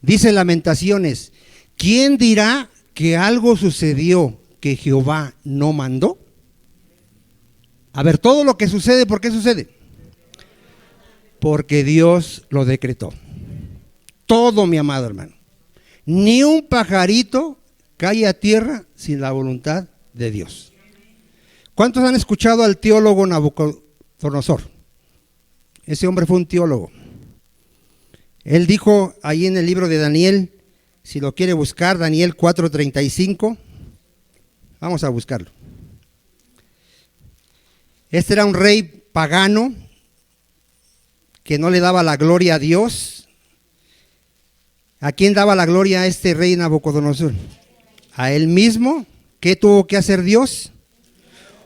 Dice Lamentaciones, ¿quién dirá que algo sucedió que Jehová no mandó? A ver, todo lo que sucede, ¿por qué sucede? Porque Dios lo decretó. Todo, mi amado hermano. Ni un pajarito cae a tierra sin la voluntad de Dios. ¿Cuántos han escuchado al teólogo Nabucodonosor? Ese hombre fue un teólogo. Él dijo ahí en el libro de Daniel Si lo quiere buscar, Daniel 4:35. Vamos a buscarlo. Este era un rey pagano que no le daba la gloria a Dios. ¿A quién daba la gloria a este rey Nabucodonosor? A él mismo. ¿Qué tuvo que hacer Dios?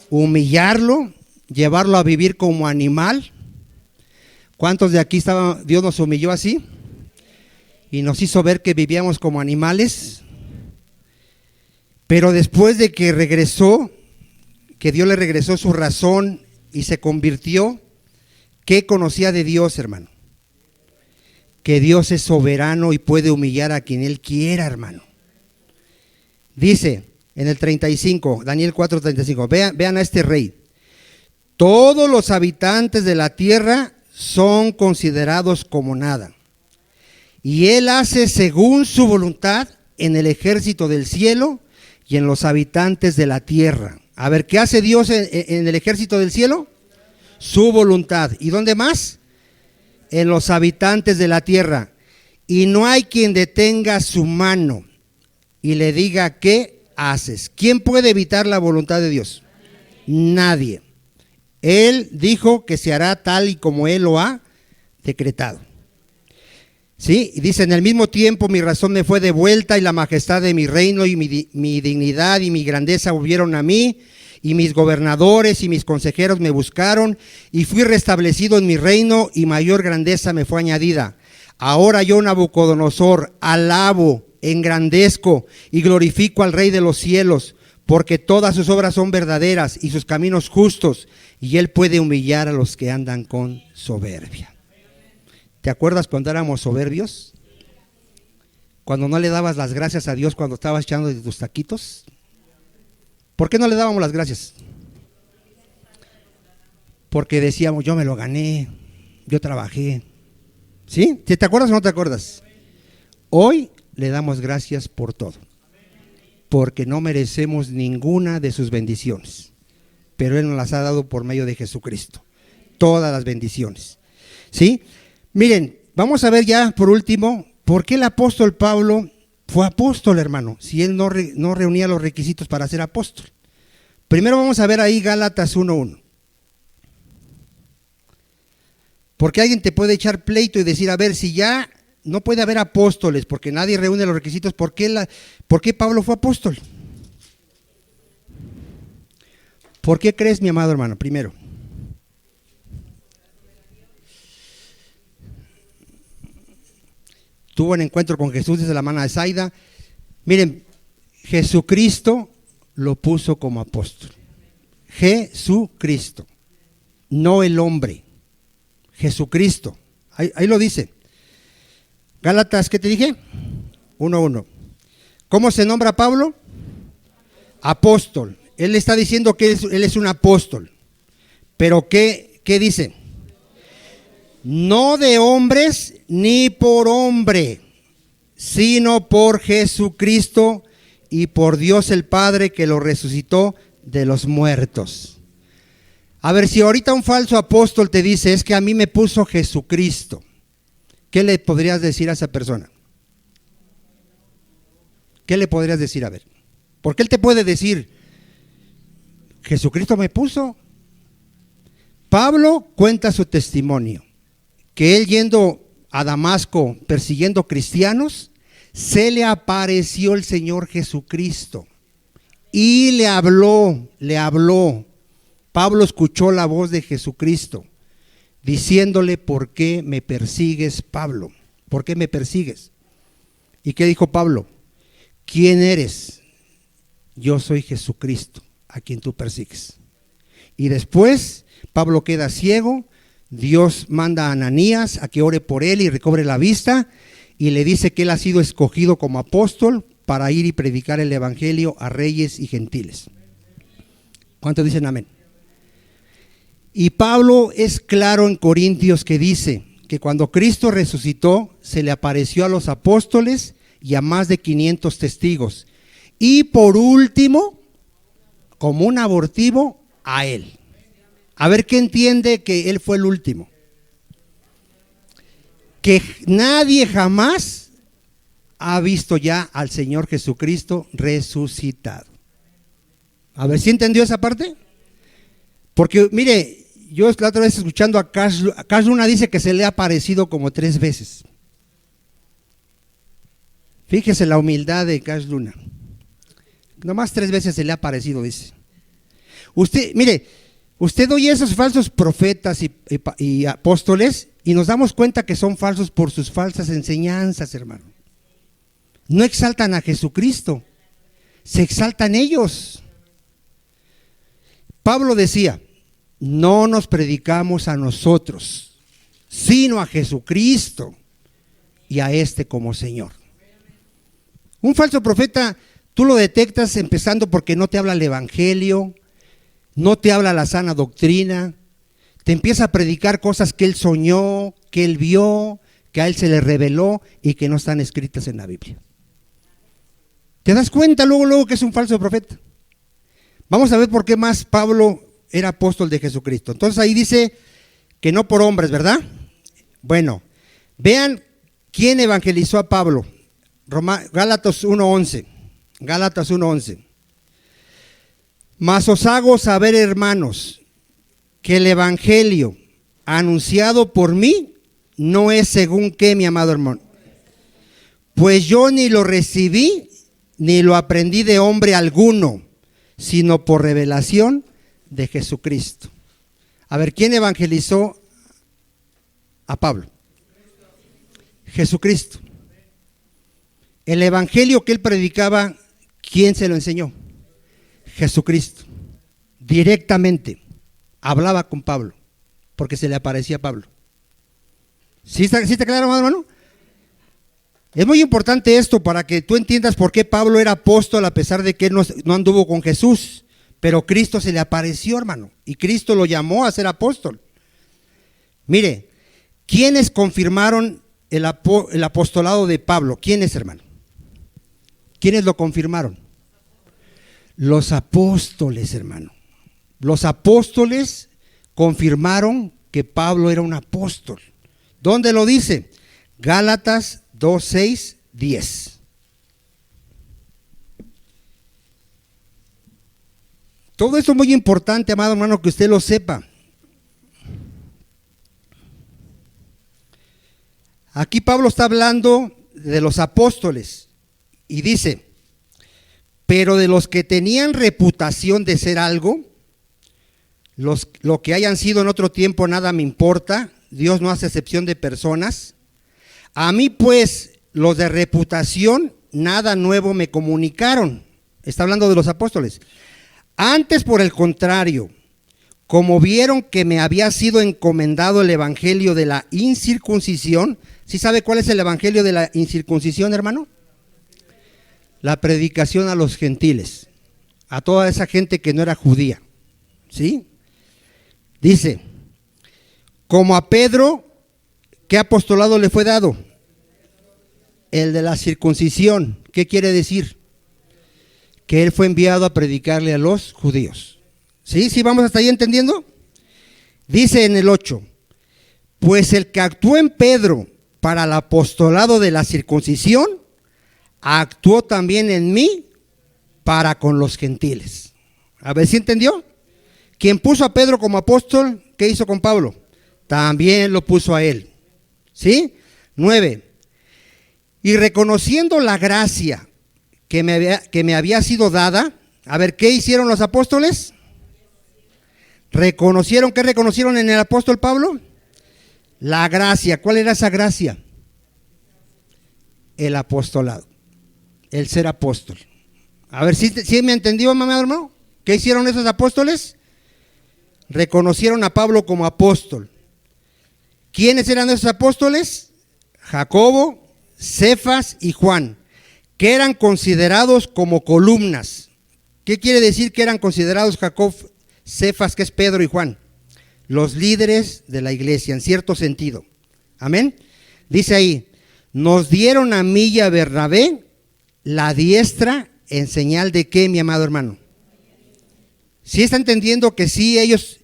Humillarlo, llevarlo a vivir como animal. ¿Cuántos de aquí Dios nos humilló así? Y nos hizo ver que vivíamos como animales. Pero después de que regresó, que Dios le regresó su razón y se convirtió, ¿qué conocía de Dios, hermano? Que Dios es soberano y puede humillar a quien Él quiera, hermano. Dice en el 35, Daniel 4:35, vean a este rey. Todos los habitantes de la tierra son considerados como nada. Y Él hace según su voluntad en el ejército del cielo y en los habitantes de la tierra. A ver, ¿qué hace Dios en el ejército del cielo? Su voluntad. ¿Y dónde más? En los habitantes de la tierra. Y no hay quien detenga su mano y le diga, ¿qué haces? ¿Quién puede evitar la voluntad de Dios? Nadie. Él dijo que se hará tal y como Él lo ha decretado. ¿Sí? Y dice, en el mismo tiempo mi razón me fue devuelta y la majestad de mi reino y mi dignidad y mi grandeza volvieron a mí, y mis gobernadores y mis consejeros me buscaron, y fui restablecido en mi reino y mayor grandeza me fue añadida. Ahora yo, Nabucodonosor, alabo, engrandezco y glorifico al Rey de los cielos, porque todas sus obras son verdaderas y sus caminos justos, y Él puede humillar a los que andan con soberbia. ¿Te acuerdas cuando éramos soberbios? Cuando no le dabas las gracias a Dios cuando estabas echando de tus taquitos. ¿Por qué no le dábamos las gracias? Porque decíamos, yo me lo gané, yo trabajé. ¿Sí? ¿Te acuerdas o no te acuerdas? Hoy le damos gracias por todo, porque no merecemos ninguna de sus bendiciones, pero Él nos las ha dado por medio de Jesucristo, todas las bendiciones. ¿Sí? Miren, vamos a ver ya por último, ¿por qué el apóstol Pablo fue apóstol, hermano? Si él no reunía los requisitos para ser apóstol. Primero vamos a ver ahí Gálatas 1:1. Porque alguien te puede echar pleito y decir, a ver, si ya no puede haber apóstoles porque nadie reúne los requisitos, ¿por qué Pablo fue apóstol? ¿Por qué crees, mi amado hermano? Primero, tuvo un encuentro con Jesús desde la mano de Zaida. Miren, Jesucristo lo puso como apóstol. Jesucristo, no el hombre. Jesucristo. Ahí lo dice. Gálatas, ¿qué te dije? 1:1. ¿Cómo se nombra Pablo? Apóstol. Él está diciendo que él es un apóstol. Pero ¿qué dice? No de hombres ni por hombre, sino por Jesucristo y por Dios el Padre que lo resucitó de los muertos. A ver, si ahorita un falso apóstol te dice, es que a mí me puso Jesucristo, ¿qué le podrías decir a esa persona? ¿Qué le podrías decir? A ver, porque él te puede decir, Jesucristo me puso. Pablo cuenta su testimonio, que él yendo a Damasco persiguiendo cristianos, se le apareció el Señor Jesucristo y le habló. Pablo escuchó la voz de Jesucristo diciéndole, ¿por qué me persigues, Pablo? ¿Por qué me persigues? ¿Y qué dijo Pablo? ¿Quién eres? Yo soy Jesucristo, a quien tú persigues. Y después Pablo queda ciego. Dios manda a Ananías a que ore por él y recobre la vista, y le dice que él ha sido escogido como apóstol para ir y predicar el evangelio a reyes y gentiles. ¿Cuántos dicen amén? Y Pablo es claro en Corintios que dice que cuando Cristo resucitó se le apareció a los apóstoles y a más de 500 testigos, y por último, como un abortivo, a él. A ver, ¿qué entiende que él fue el último? Que nadie jamás ha visto ya al Señor Jesucristo resucitado. A ver, ¿sí entendió esa parte? Porque, mire, yo la otra vez escuchando a Cash Luna dice que se le ha aparecido como 3 veces. Fíjese la humildad de Cash Luna. Nomás 3 veces se le ha aparecido, dice. Usted, mire, usted oye a esos falsos profetas y apóstoles y nos damos cuenta que son falsos por sus falsas enseñanzas, hermano. No exaltan a Jesucristo, se exaltan ellos. Pablo decía, no nos predicamos a nosotros, sino a Jesucristo y a este como Señor. Un falso profeta, tú lo detectas empezando porque no te habla el evangelio, no te habla la sana doctrina, te empieza a predicar cosas que él soñó, que él vio, que a él se le reveló y que no están escritas en la Biblia. ¿Te das cuenta luego que es un falso profeta? Vamos a ver por qué más Pablo era apóstol de Jesucristo. Entonces ahí dice que no por hombres, ¿verdad? Bueno, vean quién evangelizó a Pablo. Gálatas 1:11. Gálatas 1:11. Mas os hago saber, hermanos, que el evangelio anunciado por mí no es según qué, mi amado hermano. Pues yo ni lo recibí ni lo aprendí de hombre alguno, sino por revelación de Jesucristo. A ver, ¿quién evangelizó a Pablo? Jesucristo. El evangelio que él predicaba, ¿quién se lo enseñó? Jesucristo. Directamente hablaba con Pablo, porque se le aparecía a Pablo. ¿Sí está claro, hermano? Es muy importante esto para que tú entiendas por qué Pablo era apóstol a pesar de que él no anduvo con Jesús, pero Cristo se le apareció, hermano, y Cristo lo llamó a ser apóstol. Mire, ¿quiénes confirmaron el apostolado de Pablo? ¿Quiénes, hermano? ¿Quiénes lo confirmaron? Los apóstoles, hermano. Los apóstoles confirmaron que Pablo era un apóstol. ¿Dónde lo dice? Gálatas 2:6, 10. Todo esto es muy importante, amado hermano, que usted lo sepa. Aquí Pablo está hablando de los apóstoles y dice, pero de los que tenían reputación de ser algo, lo que hayan sido en otro tiempo nada me importa, Dios no hace excepción de personas. A mí pues los de reputación nada nuevo me comunicaron. Está hablando de los apóstoles. Antes, por el contrario, como vieron que me había sido encomendado el evangelio de la incircuncisión. ¿Sí sabe cuál es el evangelio de la incircuncisión, hermano? La predicación a los gentiles, a toda esa gente que no era judía. ¿Sí? Dice, como a Pedro, ¿qué apostolado le fue dado? El de la circuncisión. ¿Qué quiere decir? Que él fue enviado a predicarle a los judíos. ¿Sí? ¿Sí vamos hasta ahí entendiendo? Dice en el 8, pues el que actuó en Pedro para el apostolado de la circuncisión, actuó también en mí para con los gentiles. A ver si entendió. Quien puso a Pedro como apóstol, ¿qué hizo con Pablo? También lo puso a él. ¿Sí? 9. Y reconociendo la gracia que me había sido dada, a ver, ¿qué hicieron los apóstoles? ¿Reconocieron? ¿Qué reconocieron en el apóstol Pablo? La gracia. ¿Cuál era esa gracia? El apostolado, el ser apóstol. A ver, ¿sí me entendió, mamá, hermano? ¿Qué hicieron esos apóstoles? Reconocieron a Pablo como apóstol. ¿Quiénes eran esos apóstoles? Jacobo, Cefas y Juan, que eran considerados como columnas. ¿Qué quiere decir que eran considerados Jacob, Cefas, que es Pedro y Juan? Los líderes de la iglesia, en cierto sentido. Amén. Dice ahí, nos dieron a mí y a Bernabé la diestra en señal de qué, mi amado hermano. ¿Sí está entendiendo que sí ellos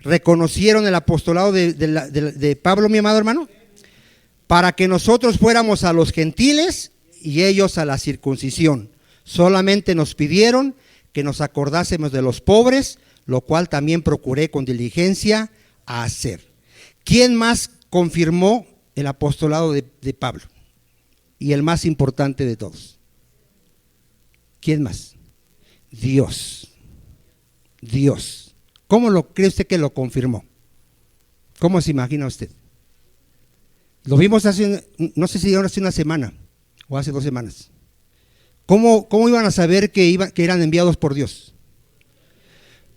reconocieron el apostolado de Pablo, mi amado hermano? Para que nosotros fuéramos a los gentiles y ellos a la circuncisión. Solamente nos pidieron que nos acordásemos de los pobres, lo cual también procuré con diligencia a hacer. ¿Quién más confirmó el apostolado de Pablo? Y el más importante de todos. ¿Quién más? Dios. Dios. ¿Cómo lo cree usted que lo confirmó? ¿Cómo se imagina usted? Lo vimos hace, no sé si hace una semana o hace 2 semanas. ¿Cómo iban a saber que eran enviados por Dios?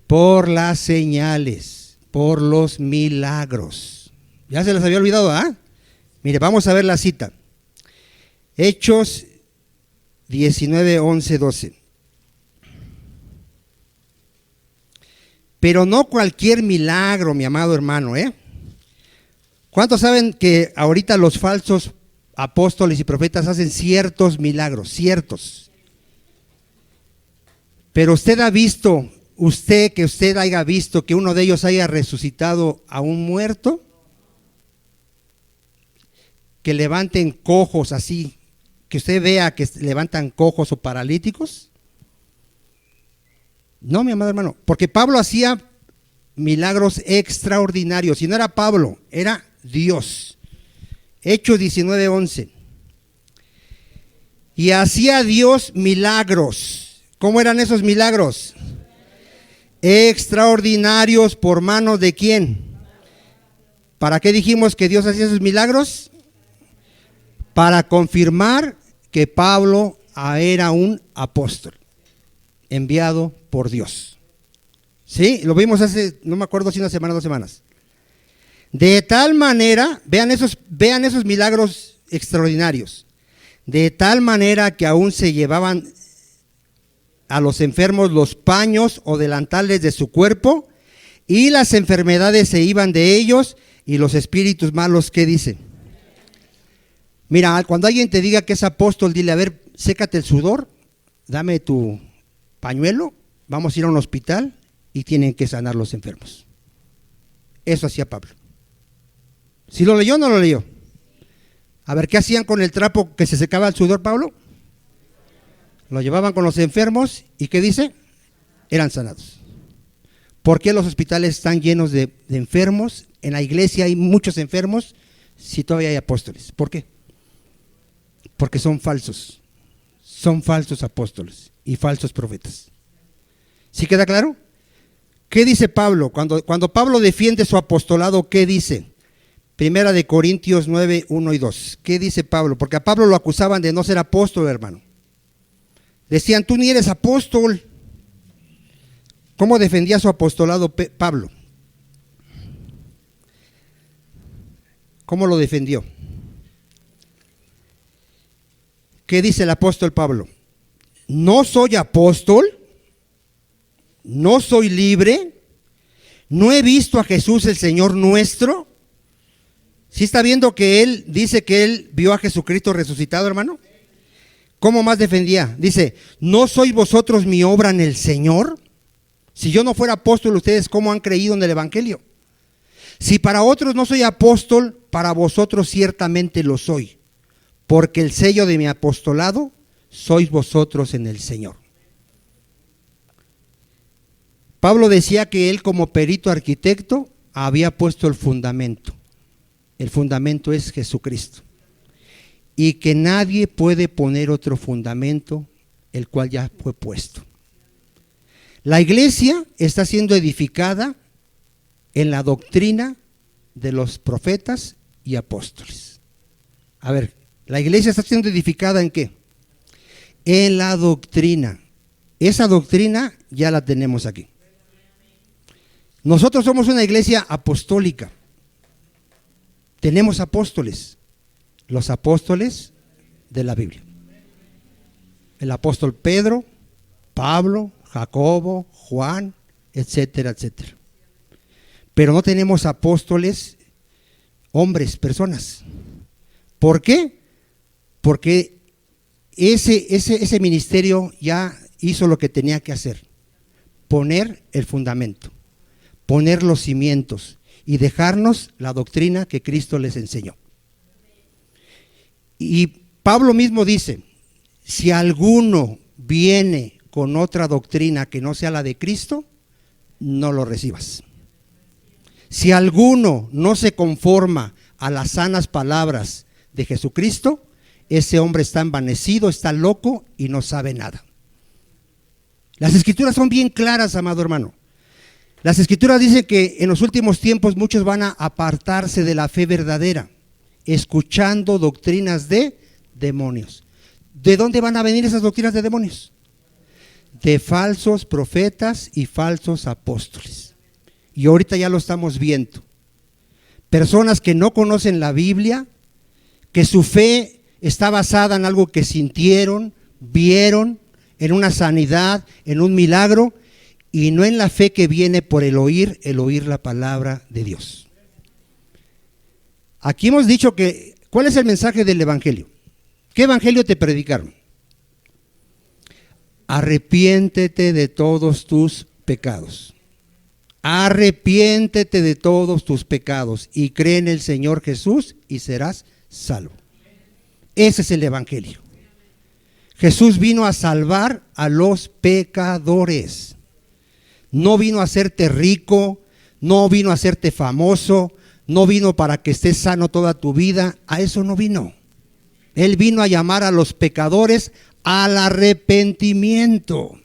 Por las señales, por los milagros. Ya se les había olvidado, ¿ah? Mire, vamos a ver la cita. Hechos 19, 11, 12. Pero no cualquier milagro, mi amado hermano, ¿eh? ¿Cuántos saben que ahorita los falsos apóstoles y profetas hacen ciertos milagros? Ciertos. Pero usted ha visto, que usted haya visto que uno de ellos haya resucitado a un muerto, que levanten cojos así, que usted vea que levantan cojos o paralíticos. No, mi amado hermano, porque Pablo hacía milagros extraordinarios, y no era Pablo, era Dios. Hechos 19, 11. Y hacía Dios milagros. ¿Cómo eran esos milagros? Extraordinarios. ¿Por manos de quién? ¿Para qué dijimos que Dios hacía esos milagros? Para confirmar que Pablo era un apóstol enviado por Dios. ¿Sí? Lo vimos hace, no me acuerdo si una semana o 2 semanas. De tal manera, vean esos milagros extraordinarios. De tal manera que aún se llevaban a los enfermos los paños o delantales de su cuerpo, y las enfermedades se iban de ellos, y los espíritus malos, ¿qué dice? Mira, cuando alguien te diga que es apóstol, dile, a ver, sécate el sudor, dame tu pañuelo, vamos a ir a un hospital y tienen que sanar los enfermos. Eso hacía Pablo. ¿Sí lo leyó o no lo leyó? A ver, ¿qué hacían con el trapo que se secaba el sudor, Pablo? Lo llevaban con los enfermos y ¿qué dice? Eran sanados. ¿Por qué los hospitales están llenos de enfermos? En la iglesia hay muchos enfermos si todavía hay apóstoles. ¿Por qué? Porque son falsos apóstoles y falsos profetas. ¿Sí queda claro? ¿Qué dice Pablo? Cuando Pablo defiende su apostolado, ¿qué dice? Primera de Corintios 9, 1 y 2. ¿Qué dice Pablo? Porque a Pablo lo acusaban de no ser apóstol, hermano. Decían, tú ni eres apóstol. ¿Cómo defendía su apostolado Pablo? ¿Cómo lo defendió? ¿Qué dice el apóstol Pablo? No soy apóstol, no soy libre, no he visto a Jesús el Señor nuestro. ¿Sí está viendo que él dice que él vio a Jesucristo resucitado, hermano? ¿Cómo más defendía? Dice, ¿no sois vosotros mi obra en el Señor? Si yo no fuera apóstol, ¿ustedes cómo han creído en el Evangelio? Si para otros no soy apóstol, para vosotros ciertamente lo soy, porque el sello de mi apostolado sois vosotros en el Señor. Pablo decía que él, como perito arquitecto, había puesto el fundamento. El fundamento es Jesucristo. Y que nadie puede poner otro fundamento, el cual ya fue puesto. La iglesia está siendo edificada en la doctrina de los profetas y apóstoles. A ver, ¿la iglesia está siendo edificada en qué? En la doctrina. Esa doctrina ya la tenemos aquí. Nosotros somos una iglesia apostólica. Tenemos apóstoles, los apóstoles de la Biblia. El apóstol Pedro, Pablo, Jacobo, Juan, etcétera, etcétera. Pero no tenemos apóstoles, hombres, personas. ¿Por qué? Porque ese ministerio ya hizo lo que tenía que hacer: poner el fundamento, poner los cimientos y dejarnos la doctrina que Cristo les enseñó. Y Pablo mismo dice, Si alguno viene con otra doctrina que no sea la de Cristo, no lo recibas. Si alguno no se conforma a las sanas palabras de Jesucristo, ese hombre está envanecido, está loco y no sabe nada. Las escrituras son bien claras, amado hermano. Las escrituras dicen que en los últimos tiempos muchos van a apartarse de la fe verdadera, escuchando doctrinas de demonios. ¿De dónde van a venir esas doctrinas de demonios? De falsos profetas y falsos apóstoles. Y ahorita ya lo estamos viendo. Personas que no conocen la Biblia, que su fe está basada en algo que sintieron, vieron, en una sanidad, en un milagro, y no en la fe que viene por el oír la palabra de Dios. Aquí hemos dicho que, ¿cuál es el mensaje del evangelio? ¿Qué evangelio te predicaron? Arrepiéntete de todos tus pecados. Arrepiéntete de todos tus pecados y cree en el Señor Jesús y serás salvo. Ese es el evangelio. Jesús vino a salvar a los pecadores. No vino a hacerte rico, no vino a hacerte famoso, no vino para que estés sano toda tu vida. A eso no vino. Él vino a llamar a los pecadores al arrepentimiento.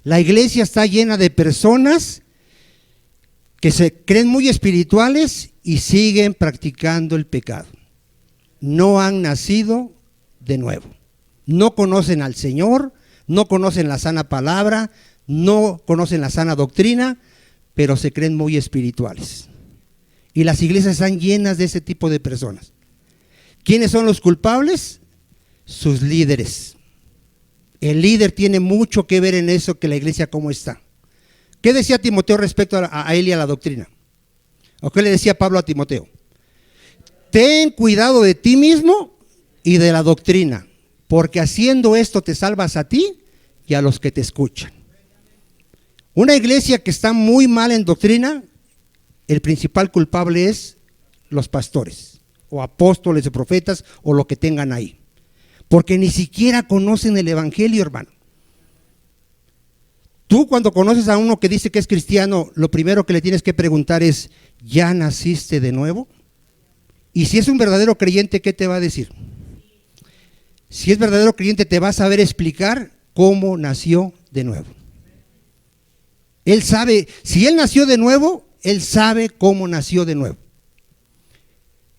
La iglesia está llena de personas que se creen muy espirituales y siguen practicando el pecado. No han nacido de nuevo. No conocen al Señor, no conocen la sana palabra, no conocen la sana doctrina, pero se creen muy espirituales. Y las iglesias están llenas de ese tipo de personas. ¿Quiénes son los culpables? Sus líderes. El líder tiene mucho que ver en eso, que la iglesia cómo está. ¿Qué decía Timoteo respecto a él y a la doctrina? ¿O qué le decía Pablo a Timoteo? Ten cuidado de ti mismo y de la doctrina, porque haciendo esto te salvas a ti y a los que te escuchan. Una iglesia que está muy mal en doctrina, el principal culpable es los pastores, o apóstoles o profetas, o lo que tengan ahí. Porque ni siquiera conocen el evangelio, hermano. Tú cuando conoces a uno que dice que es cristiano, lo primero que le tienes que preguntar es, ¿ya naciste de nuevo? Y si es un verdadero creyente, ¿qué te va a decir? Si es verdadero creyente, te va a saber explicar cómo nació de nuevo. Él sabe, si él nació de nuevo, él sabe cómo nació de nuevo.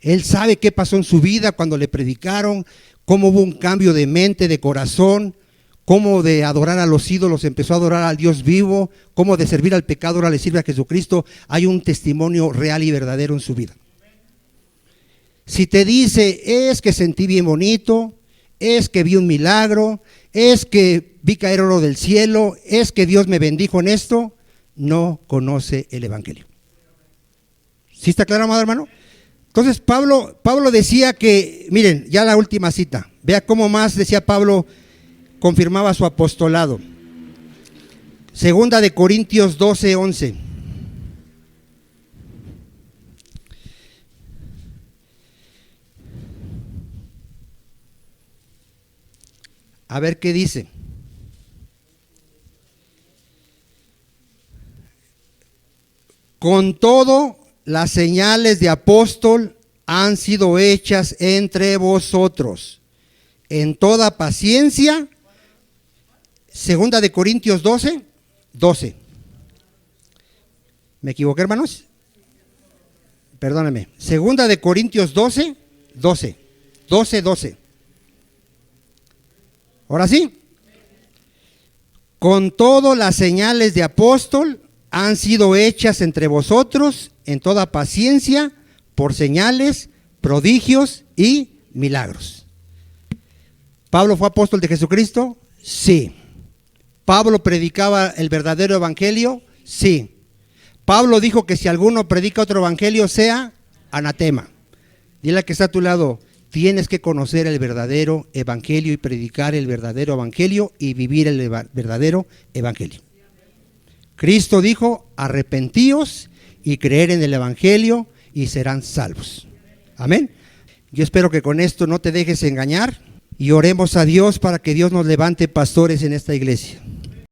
Él sabe qué pasó en su vida cuando le predicaron, cómo hubo un cambio de mente, de corazón, cómo de adorar a los ídolos empezó a adorar al Dios vivo, cómo de servir al pecado ahora le sirve a Jesucristo. Hay un testimonio real y verdadero en su vida. Si te dice, es que sentí bien bonito, es que vi un milagro, es que vi caer oro del cielo, es que Dios me bendijo en esto, no conoce el evangelio. ¿Sí está claro, amado hermano? Entonces Pablo decía que, miren, ya la última cita, vea cómo más decía Pablo, confirmaba su apostolado. Segunda de Corintios 12:11. A ver qué dice. Con todo, las señales de apóstol han sido hechas entre vosotros, en toda paciencia. Segunda de Corintios 12. ¿Me equivoqué, hermanos? Perdónenme. Segunda de Corintios 12. Ahora sí. Con todo, las señales de apóstol han sido hechas entre vosotros en toda paciencia, por señales, prodigios y milagros. ¿Pablo fue apóstol de Jesucristo? Sí. ¿Pablo predicaba el verdadero evangelio? Sí. Pablo dijo que si alguno predica otro evangelio sea anatema. Dile al que está a tu lado, tienes que conocer el verdadero evangelio y predicar el verdadero evangelio y vivir el verdadero evangelio. Cristo dijo, arrepentíos y creer en el evangelio y serán salvos. Amén. Yo espero que con esto no te dejes engañar, Y oremos a Dios para que Dios nos levante pastores en esta iglesia.